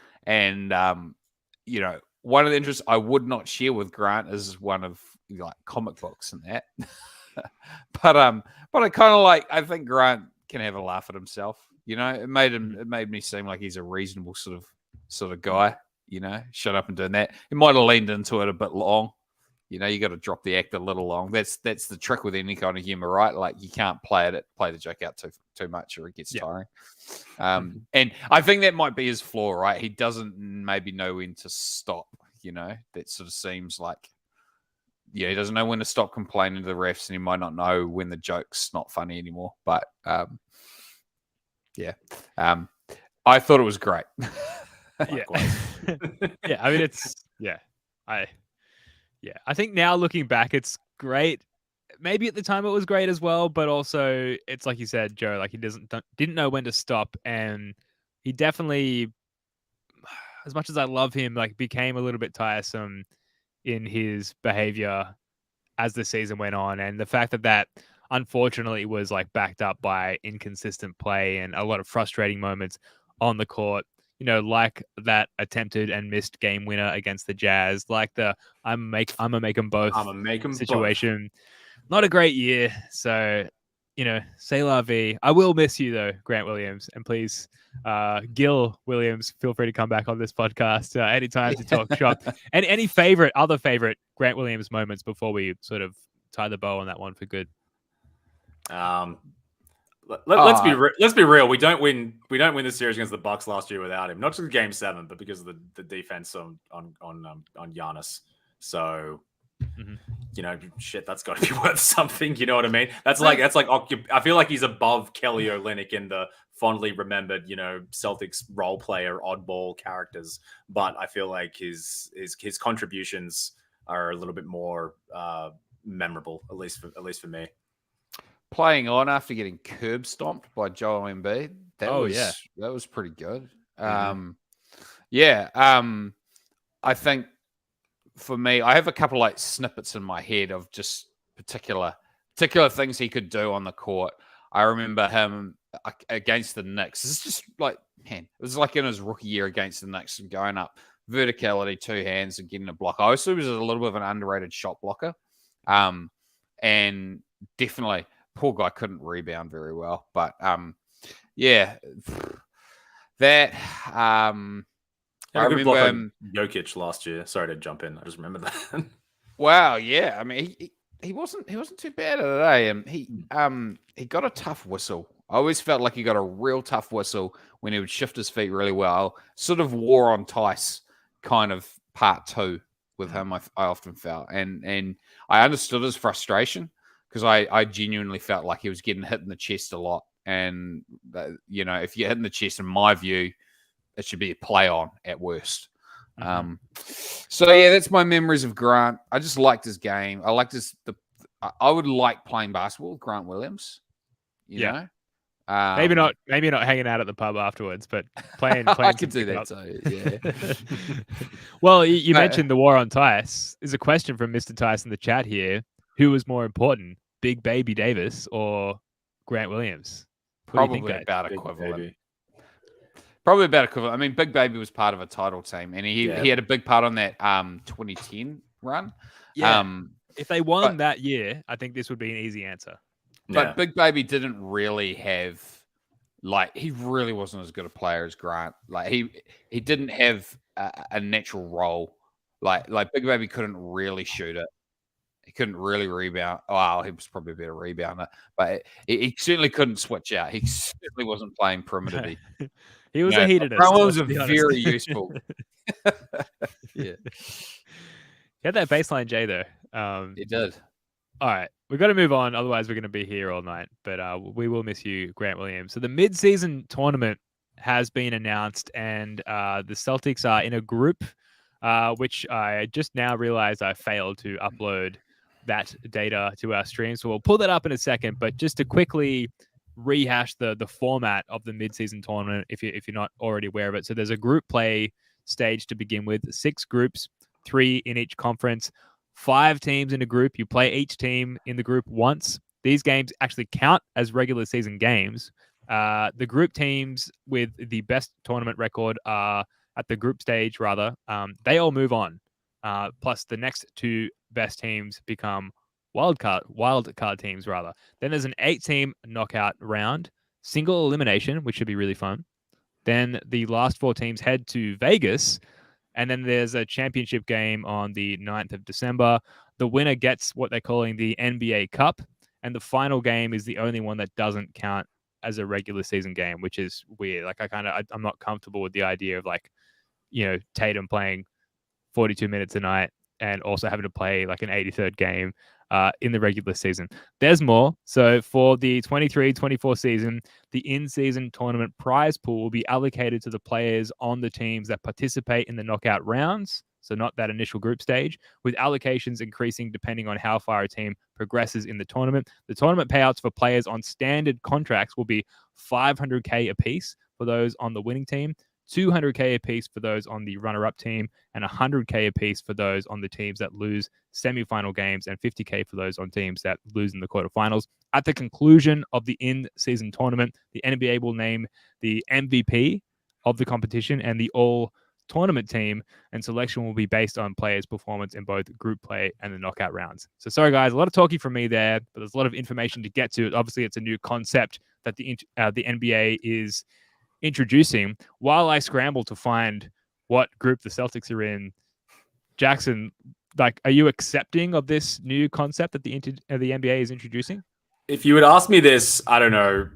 one of the interests I would not share with Grant is one of like comic books and that. but I kind of I think Grant can have a laugh at himself. It made me seem like he's a reasonable sort of guy. Shut up and doing that. He might have leaned into it a bit long. You got to drop the act a little long. That's the trick with any kind of humor, right? Like you can't play the joke out too much or it gets tiring. And I think that might be his flaw, right? He doesn't maybe know when to stop. That sort of seems like, he doesn't know when to stop complaining to the refs, and he might not know when the joke's not funny anymore. But I thought it was great. Yeah, I mean I think now looking back, it's great. Maybe at the time it was great as well, but also it's like you said, Joe, like he didn't know when to stop, and he definitely, as much as I love him, like became a little bit tiresome in his behavior as the season went on, and the fact that unfortunately was like backed up by inconsistent play and a lot of frustrating moments on the court. Like that attempted and missed game winner against the Jazz, like the I'm gonna make them both situation. Both. Not a great year. So, say la vie. I will miss you though, Grant Williams, and please, Gil Williams, feel free to come back on this podcast anytime to talk shop. And any other favorite Grant Williams moments before we sort of tie the bow on that one for good. Let's be real. We don't win the series against the Bucks last year without him. Not just Game 7, but because of the defense on Giannis. So, shit, that's got to be worth something. You know what I mean? That's like I feel like he's above Kelly Olynyk in the fondly remembered, Celtics role player oddball characters. But I feel like his contributions are a little bit more memorable, at least for me. Playing on after getting curb stomped by Joel Embiid. That was pretty good. I think for me, I have a couple like snippets in my head of just particular things he could do on the court. I remember him against the Knicks. It's just like, man, it was like in his rookie year against the Knicks and going up verticality, 2 hands and getting a block. I also was a little bit of an underrated shot blocker. And definitely poor guy couldn't rebound very well, but that I remember Jokic last year. Sorry to jump in. I just remember that. Wow, yeah. I mean, he wasn't too bad at it, and he got a tough whistle. I always felt like he got a real tough whistle when he would shift his feet really well. Sort of War on Tice kind of part 2 with him. I often felt, and I understood his frustration. Because I genuinely felt like he was getting hit in the chest a lot. And, if you hit in the chest, in my view, it should be a play on at worst. That's my memories of Grant. I just liked his game. I liked I would like playing basketball with Grant Williams. You know? Maybe not hanging out at the pub afterwards, but playing I could do that too, yeah. Well, you mentioned the War on Tice. There's a question from Mr. Tice in the chat here. Who was more important, Big Baby Davis or Grant Williams? Probably about equivalent. Probably about equivalent. I mean, Big Baby was part of a title team, and he had a big part on that 2010 run. Yeah. If they won that year, I think this would be an easy answer. But Big Baby didn't really have, he really wasn't as good a player as Grant. Like he didn't have a natural role. Like Big Baby couldn't really shoot it. He couldn't really rebound. Well, he was probably a better rebounder, but he certainly couldn't switch out. He certainly wasn't playing perimeter. He was a heater. Brown was very useful. Yeah. He had that baseline J though. He did. All right. We've got to move on. Otherwise, we're going to be here all night. But we will miss you, Grant Williams. So the mid-season tournament has been announced, and the Celtics are in a group, which I just now realized I failed to upload that data to our stream. So we'll pull that up in a second. But just to quickly rehash the format of the mid-season tournament, if you're not already aware of it. So there's a group play stage to begin with, 6 groups, 3 in each conference, 5 teams in a group. You play each team in the group once. These games actually count as regular season games. The group teams with the best tournament record are at the group stage, rather. They all move on. Plus, the next 2 best teams become wild card teams, rather. Then there's an 8-team knockout round, single elimination, which should be really fun. Then the last 4 teams head to Vegas, and then there's a championship game on the 9th of December. The winner gets what they're calling the NBA Cup, and the final game is the only one that doesn't count as a regular season game, which is weird. Like, I'm not comfortable with the idea of, like, Tatum playing 42 minutes a night and also having to play like an 83rd game in the regular season. There's more. So for the 23-24 season, the in-season tournament prize pool will be allocated to the players on the teams that participate in the knockout rounds, so not that initial group stage, with allocations increasing depending on how far a team progresses in the tournament. The tournament payouts for players on standard contracts will be $500K apiece for those on the winning team, $200K apiece for those on the runner-up team, and $100K apiece for those on the teams that lose semi-final games, and $50K for those on teams that lose in the quarterfinals. At the conclusion of the in-season tournament, the NBA will name the MVP of the competition and the all-tournament team, and selection will be based on players' performance in both group play and the knockout rounds. So sorry, guys, a lot of talking from me there, but there's a lot of information to get to. Obviously, it's a new concept that the NBA is introducing. While I scramble to find what group the Celtics are in, Jackson, like, are you accepting of this new concept that the NBA is introducing? If you would ask me this, I don't know,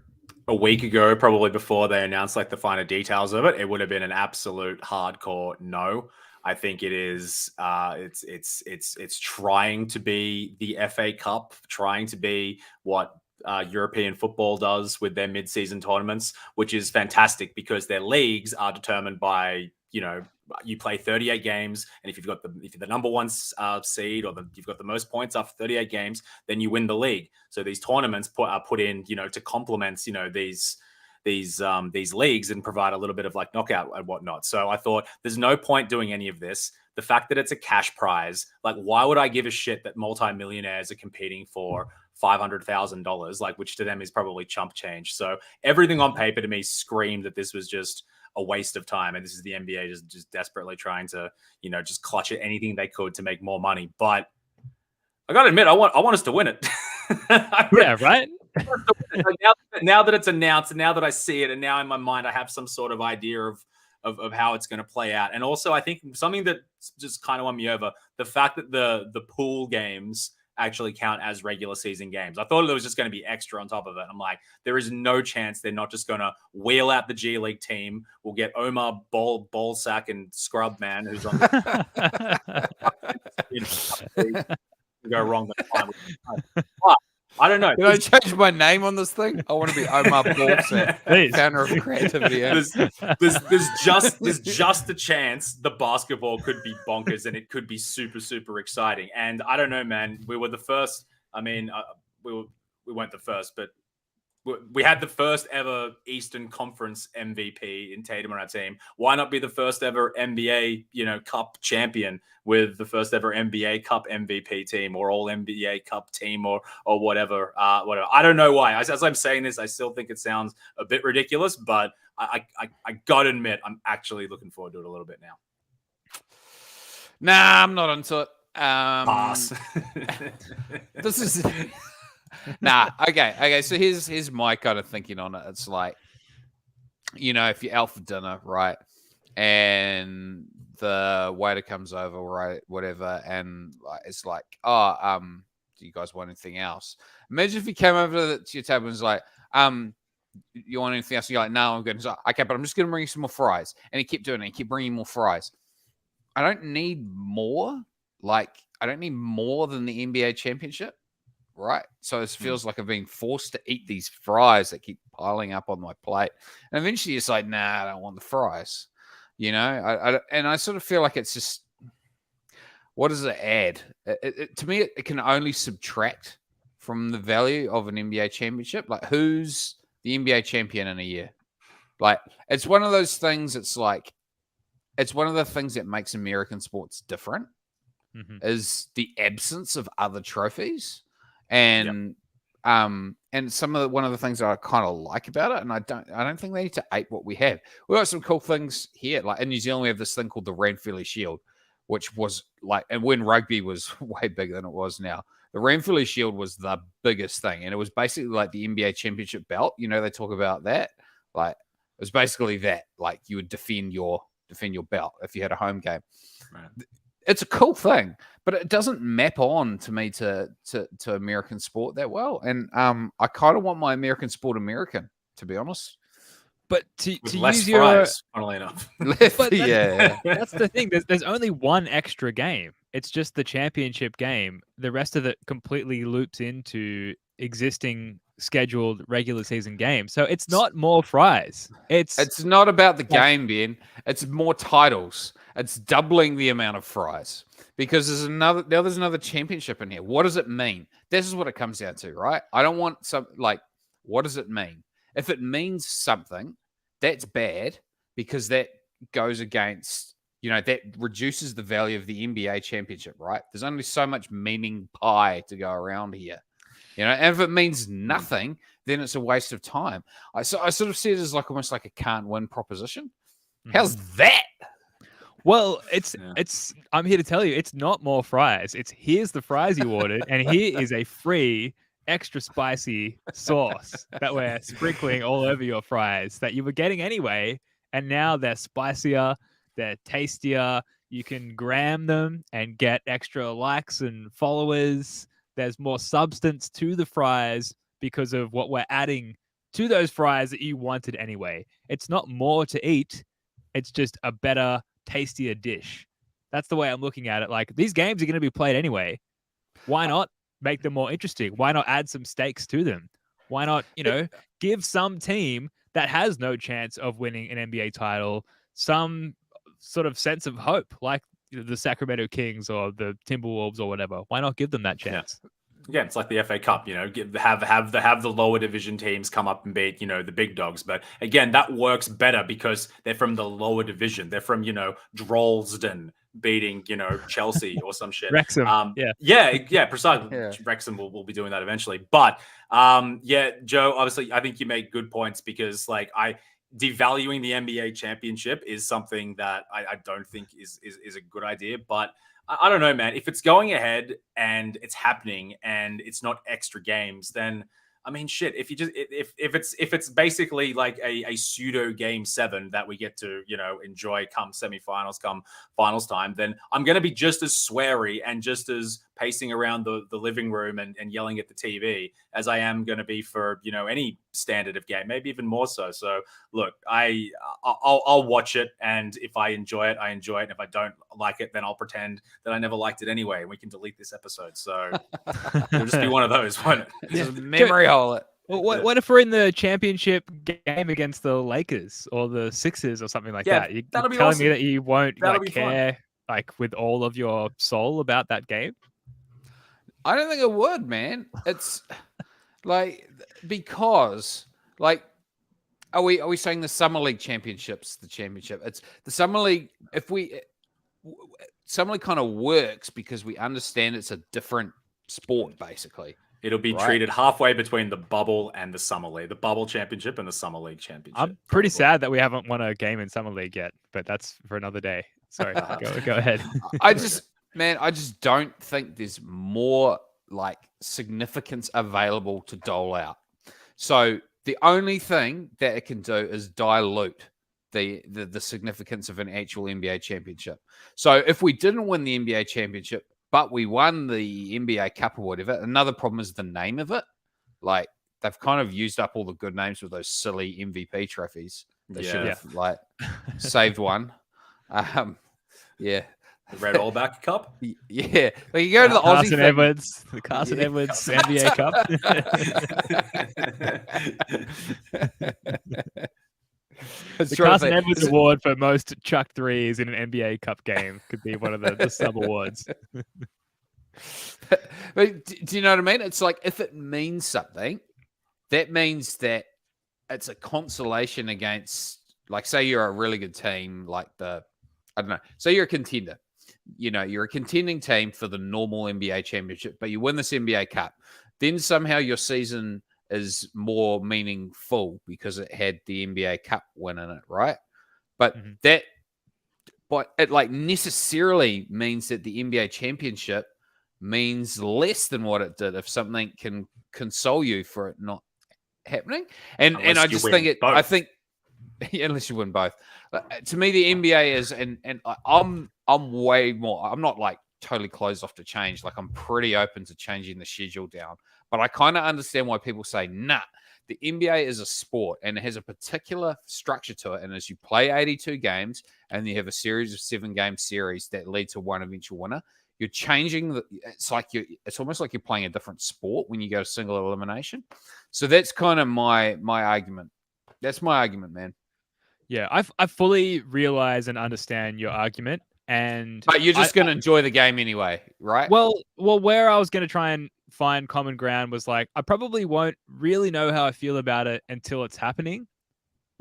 a week ago, probably before they announced like the finer details of it, it would have been an absolute hardcore no. I think it is. It's trying to be the FA Cup, trying to be what European football does with their mid-season tournaments, which is fantastic because their leagues are determined by, you play 38 games, and if you're the number 1 seed, or you've got the most points after 38 games, then you win the league. So these tournaments are put in, to complement, these leagues and provide a little bit of like knockout and whatnot. So I thought there's no point doing any of this. The fact that it's a cash prize, like, why would I give a shit that multimillionaires are competing for $500,000, like, which to them is probably chump change. So everything on paper to me screamed that this was just a waste of time, and this is the NBA just desperately trying to, just clutch at anything they could to make more money. But I gotta admit, I want us to win it. Yeah, right. Now that it's announced, and now that I see it, and now in my mind I have some sort of idea of how it's going to play out. And also, I think something that just kind of won me over, the fact that the pool games actually count as regular season games. I thought there was just going to be extra on top of it. I'm like, there is no chance they're not just going to wheel out the G League team. We'll get Omar Ballsack and Scrub Man, who's on the go wrong. But I don't know. Did I change my name on this thing? I want to be Omar Ballsack, founder of creativity. There's just a chance the basketball could be bonkers and it could be super, super exciting. And I don't know, man. We were the first. I mean, we weren't the first, but we had the first ever Eastern Conference MVP in Tatum on our team. Why not be the first ever NBA, Cup champion with the first ever NBA Cup MVP team, or all NBA Cup team, or whatever. Whatever. I don't know why. As I'm saying this, I still think it sounds a bit ridiculous, but I gotta admit, I'm actually looking forward to it a little bit now. Nah, I'm not into it. Pass. This is. Nah, okay. So here's my kind of thinking on it. It's like, if you're out for dinner, right, and the waiter comes over, right, whatever, and it's like, do you guys want anything else? Imagine if he came over to your table and was like, you want anything else? And you're like, no, I'm good. He's like, okay, but I'm just going to bring you some more fries. And he kept doing it. He kept bringing more fries. I don't need more. Like, I don't need more than the NBA championship. Right. So it feels like I'm being forced to eat these fries that keep piling up on my plate. And eventually it's like, nah, I don't want the fries. And I sort of feel like it's just, what does it add? To me, it can only subtract from the value of an NBA championship. Like, who's the NBA champion in a year? Like, it's one of those things. It's like, it's one of the things that makes American sports different. is the absence of other trophies, and one of the things that I kind of like about it, and I don't think they need to ape what we have. We got some cool things here. Like in New Zealand, we have this thing called the Ranfurly Shield, which was like, and when rugby was way bigger than it was now, the Ranfurly Shield was the biggest thing, and it was basically like the NBA championship belt. You know, they talk about that. Like it was basically that. Like you would defend your belt if you had a home game. Right. It's a cool thing, but it doesn't map on to me to American sport that well. And I kind of want my American sport American, to be honest. But to less use your fries, funnily enough. But that's the thing. There's only one extra game. It's just the championship game. The rest of it completely loops into existing scheduled regular season games. So it's not more fries. It's not about the game, Ben. It's more titles. It's doubling the amount of fries because there's another championship in here. What does it mean? This is what it comes down to, right? I don't want what does it mean? If it means something, that's bad because that goes against, that reduces the value of the NBA championship, right? There's only so much meaning pie to go around here. And if it means nothing, then it's a waste of time. I sort of see it as almost like a can't win proposition. How's that? Well, I'm here to tell you, it's not more fries. It's here's the fries you ordered, and here is a free extra spicy sauce that we're sprinkling all over your fries that you were getting anyway. And now they're spicier, they're tastier. You can gram them and get extra likes and followers. There's more substance to the fries because of what we're adding to those fries that you wanted anyway. It's not more to eat. It's just a better, tastier dish. That's the way I'm looking at it. Like, these games are going to be played anyway. Why not make them more interesting? Why not add some stakes to them? Why not, give some team that has no chance of winning an NBA title some sort of sense of hope, like the Sacramento Kings or the Timberwolves or whatever? Why not give them that chance? Yeah, it's like the FA Cup, have the lower division teams come up and beat, the big dogs. But again, that works better because they're from the lower division. They're from, Droylsden beating, Chelsea or some shit. Wrexham. Yeah, precisely. Yeah. Wrexham will be doing that eventually. But Joe, obviously, I think you make good points because devaluing the NBA championship is something that I don't think is a good idea. But I don't know, man. If it's going ahead and it's happening and it's not extra games, then I mean, shit. If it's basically like a pseudo game 7 that we get to enjoy come semifinals, come finals time, then I'm gonna be just as sweary and just as pacing around the living room and yelling at the TV as I am gonna be for any standard of game, maybe even more so. So look, I'll watch it, and if I enjoy it, I enjoy it. And if I don't like it, then I'll pretend that I never liked it anyway, and we can delete this episode. So it'll just be one of those. Just memory hole it. Well, what if we're in the championship game against the Lakers or the Sixers or something like that? You're that'll be telling awesome. me that you won't care fun. With all of your soul about that game? I don't think it would, man. It's because are we saying the Summer League championship's the championship? It's the Summer League. Summer League kind of works because we understand it's a different sport, basically. It'll be treated halfway between the bubble and the Summer League, the bubble championship and the Summer League championship. I'm pretty sad that we haven't won a game in Summer League yet, but that's for another day. Sorry, go ahead. I just don't think there's more significance available to dole out. So the only thing that it can do is dilute the significance of an actual NBA championship. So if we didn't win the NBA championship, but we won the NBA Cup or whatever, another problem is the name of it. They've kind of used up all the good names with those silly MVP trophies. They should have saved one. The Red All-Back Cup? Yeah. But you go to the Aussie thing. Edwards, the Carson Edwards NBA Cup. The Carson Edwards Award for most chuck threes in an NBA Cup game could be one of the sub awards. But do you know what I mean? It's like, if it means something, that means that it's a consolation against, say you're a really good team, say you're a contender. you're a contending team for the normal NBA championship, but you win this NBA Cup. Then somehow your season is more meaningful because it had the NBA Cup win in it, right? But it like necessarily means that the NBA championship means less than what it did if something can console you for it not happening. And I just think I think unless you win both. To me, the NBA is, and I'm way more. I'm not like totally closed off to change. Like I'm pretty open to changing the schedule down. But I kind of understand why people say, nah, the NBA is a sport and it has a particular structure to it. And as you play 82 games and you have a series of 7-game series that lead to one eventual winner, you're changing. It's almost like you're playing a different sport when you go to single elimination. So that's kind of my argument. That's my argument, man. Yeah, I fully realize and understand your argument. But you're just going to enjoy the game anyway, right? Well, where I was going to try and find common ground was like, I probably won't really know how I feel about it until it's happening.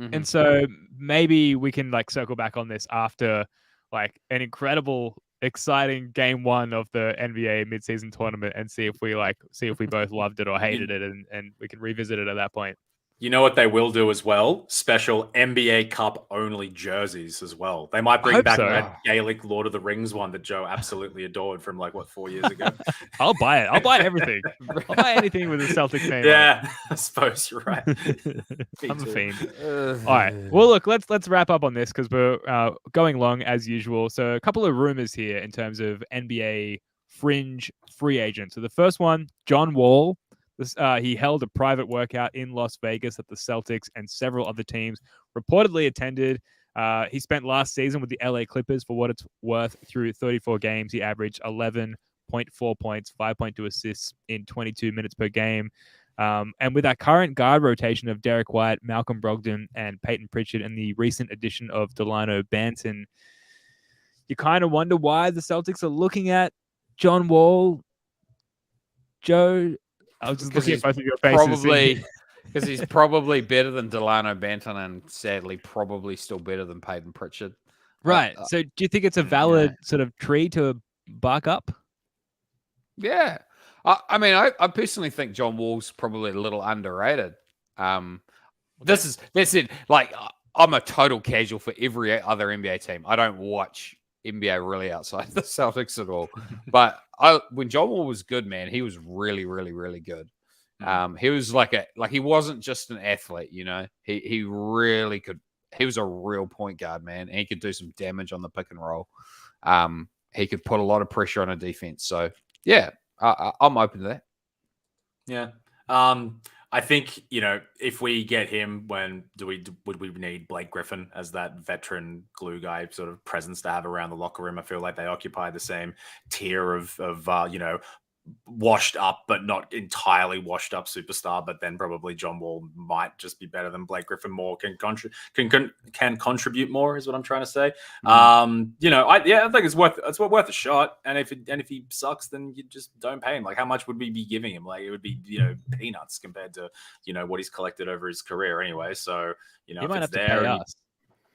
Mm-hmm. And so maybe we can like circle back on this after like an incredible, exciting game 1 of the NBA midseason tournament and see if we both loved it or hated it, and we can revisit it at that point. You know what they will do as well? Special NBA Cup only jerseys as well. They might bring back that Gaelic Lord of the Rings one that Joe absolutely adored from 4 years ago. I'll buy it. I'll buy everything. I'll buy anything with a Celtics name. Yeah, I suppose you're right. I'm a fiend. All right. Well, look, let's wrap up on this because we're going long as usual. So a couple of rumors here in terms of NBA fringe free agents. So the first one, John Wall. He held a private workout in Las Vegas that the Celtics and several other teams reportedly attended. He spent last season with the LA Clippers. For what it's worth, through 34 games, he averaged 11.4 points, 5.2 assists in 22 minutes per game. And with our current guard rotation of Derek White, Malcolm Brogdon, and Peyton Pritchard, and the recent addition of Delano Banton, you kind of wonder why the Celtics are looking at John Wall. Joe, I was just looking at both of your faces. Probably because he's probably better than Delano Banton and sadly probably still better than Peyton Pritchard. Right. So do you think it's a valid sort of tree to bark up? Yeah. I mean, I personally think John Wall's probably a little underrated. That's it. Like, I'm a total casual for every other NBA team. I don't watch NBA really outside the Celtics at all. But when John Wall was good, man, he was really, really, really good. He was he wasn't just an athlete, he really could. He was a real point guard, man, and he could do some damage on the pick and roll. He could put a lot of pressure on a defense. So yeah, I'm open to that. Yeah. I think, if we get him, would we need Blake Griffin as that veteran glue guy sort of presence to have around the locker room? I feel like they occupy the same tier of washed up, but not entirely washed up superstar. But then probably John Wall might just be better than Blake Griffin. More can contribute more is what I'm trying to say. I think it's worth a shot. And if he sucks, then you just don't pay him. Like, how much would we be giving him? Like, it would be peanuts compared to what he's collected over his career anyway. So he might have to pay us.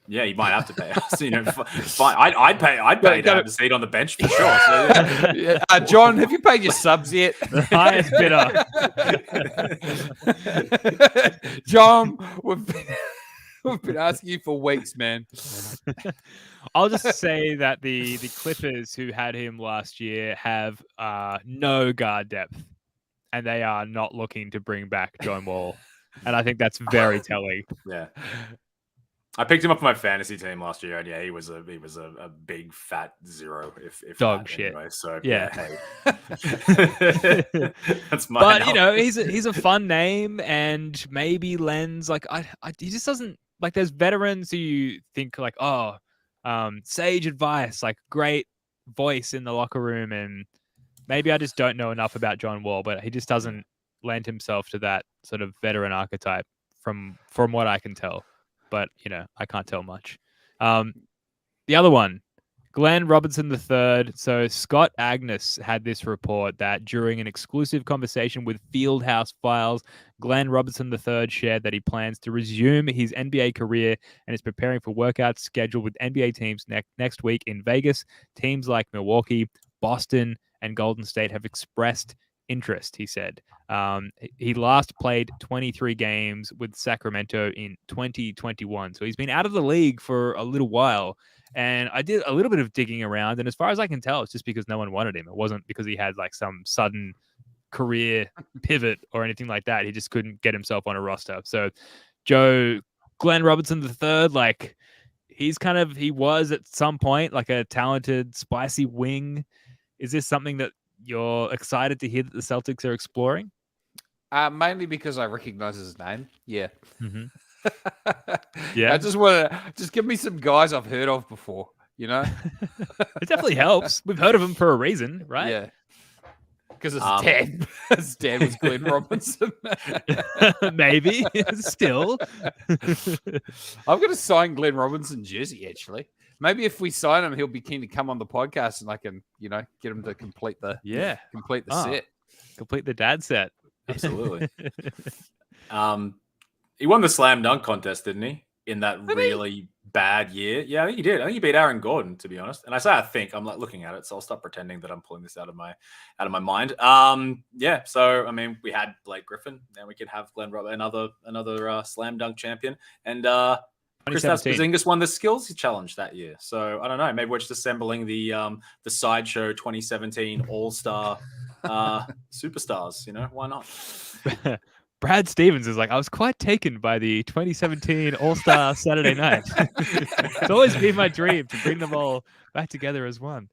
Yeah, you might have to pay us. Fine. I'd pay to have a seat on the bench for sure. So, yeah. John, have you paid your subs yet? The highest bidder. John, we've been asking you for weeks, man. I'll just say that the Clippers, who had him last year, have no guard depth, and they are not looking to bring back John Wall. And I think that's very telling. Yeah. I picked him up for my fantasy team last year, and yeah, he was a big fat zero. If dog shit. Anyway, so yeah, hey. That's my. But he's a fun name, and maybe lends he just doesn't like. There's veterans who you think like, sage advice, like great voice in the locker room, and maybe I just don't know enough about John Wall, but he just doesn't lend himself to that sort of veteran archetype from what I can tell. But, I can't tell much. The other one, Glenn Robinson III. So Scott Agnes had this report that during an exclusive conversation with Fieldhouse Files, Glenn Robinson III shared that he plans to resume his NBA career and is preparing for workouts scheduled with NBA teams next week in Vegas. Teams like Milwaukee, Boston, and Golden State have expressed interest, he said. He last played 23 games with Sacramento in 2021. So he's been out of the league for a little while. And I did a little bit of digging around. And as far as I can tell, it's just because no one wanted him. It wasn't because he had like some sudden career pivot or anything like that. He just couldn't get himself on a roster. So Joe, Glenn Robinson III, like he was at some point like a talented, spicy wing. Is this something that you're excited to hear that the Celtics are exploring? Mainly because I recognize his name. Yeah. Mm-hmm. Yeah. I just want to give me some guys I've heard of before, you know? It definitely helps. We've heard of him for a reason, right? Yeah. Because his dad, his dad was Glenn Robinson. Maybe. Still. I've got to sign Glenn Robinson jersey, actually. Maybe if we sign him, he'll be keen to come on the podcast and I can, get him to complete the set. Complete the dad set. Absolutely. He won the slam dunk contest, didn't he? In that really bad year. Yeah, I think he did. I think he beat Aaron Gordon, to be honest. And I say I think, I'm like looking at it, so I'll stop pretending that I'm pulling this out of my mind. Yeah. So I mean, we had Blake Griffin, and we could have Glenn Robinson, another slam dunk champion, and Kristaps Porzingis won the skills challenge that year. So I don't know. Maybe we're just assembling the sideshow 2017 All-Star superstars. Why not? Brad Stevens is like, I was quite taken by the 2017 All-Star Saturday night. It's always been my dream to bring them all back together as one.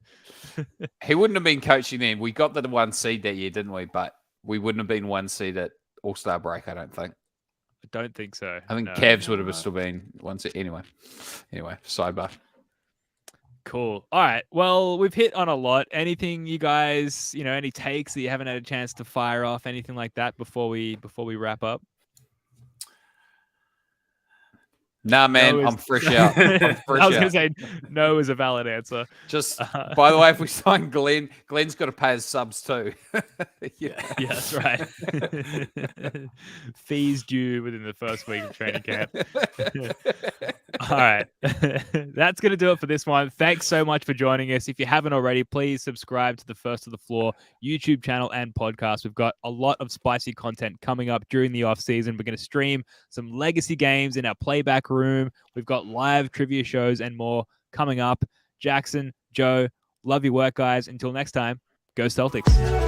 He wouldn't have been coaching then. We got the 1 seed that year, didn't we? But we wouldn't have been 1 seed at All-Star break, I don't think. I don't think so. I think Cavs would have still been 1 seed. Anyway, sidebar. Cool. All right. Well, we've hit on a lot. Anything you guys, any takes that you haven't had a chance to fire off, anything like that before we wrap up? Nah, man, I'm fresh out. I was going to say no is a valid answer. Just, by the way, if we sign Glenn, Glenn's got to pay his subs too. Yeah, that's right. Fees due within the first week of training camp. All right. That's going to do it for this one. Thanks so much for joining us. If you haven't already, please subscribe to the First of the Floor YouTube channel and podcast. We've got a lot of spicy content coming up during the off season. We're going to stream some legacy games in our playback room. We've got live trivia shows and more coming up. Jackson, Joe, love your work, guys. Until next time, go Celtics.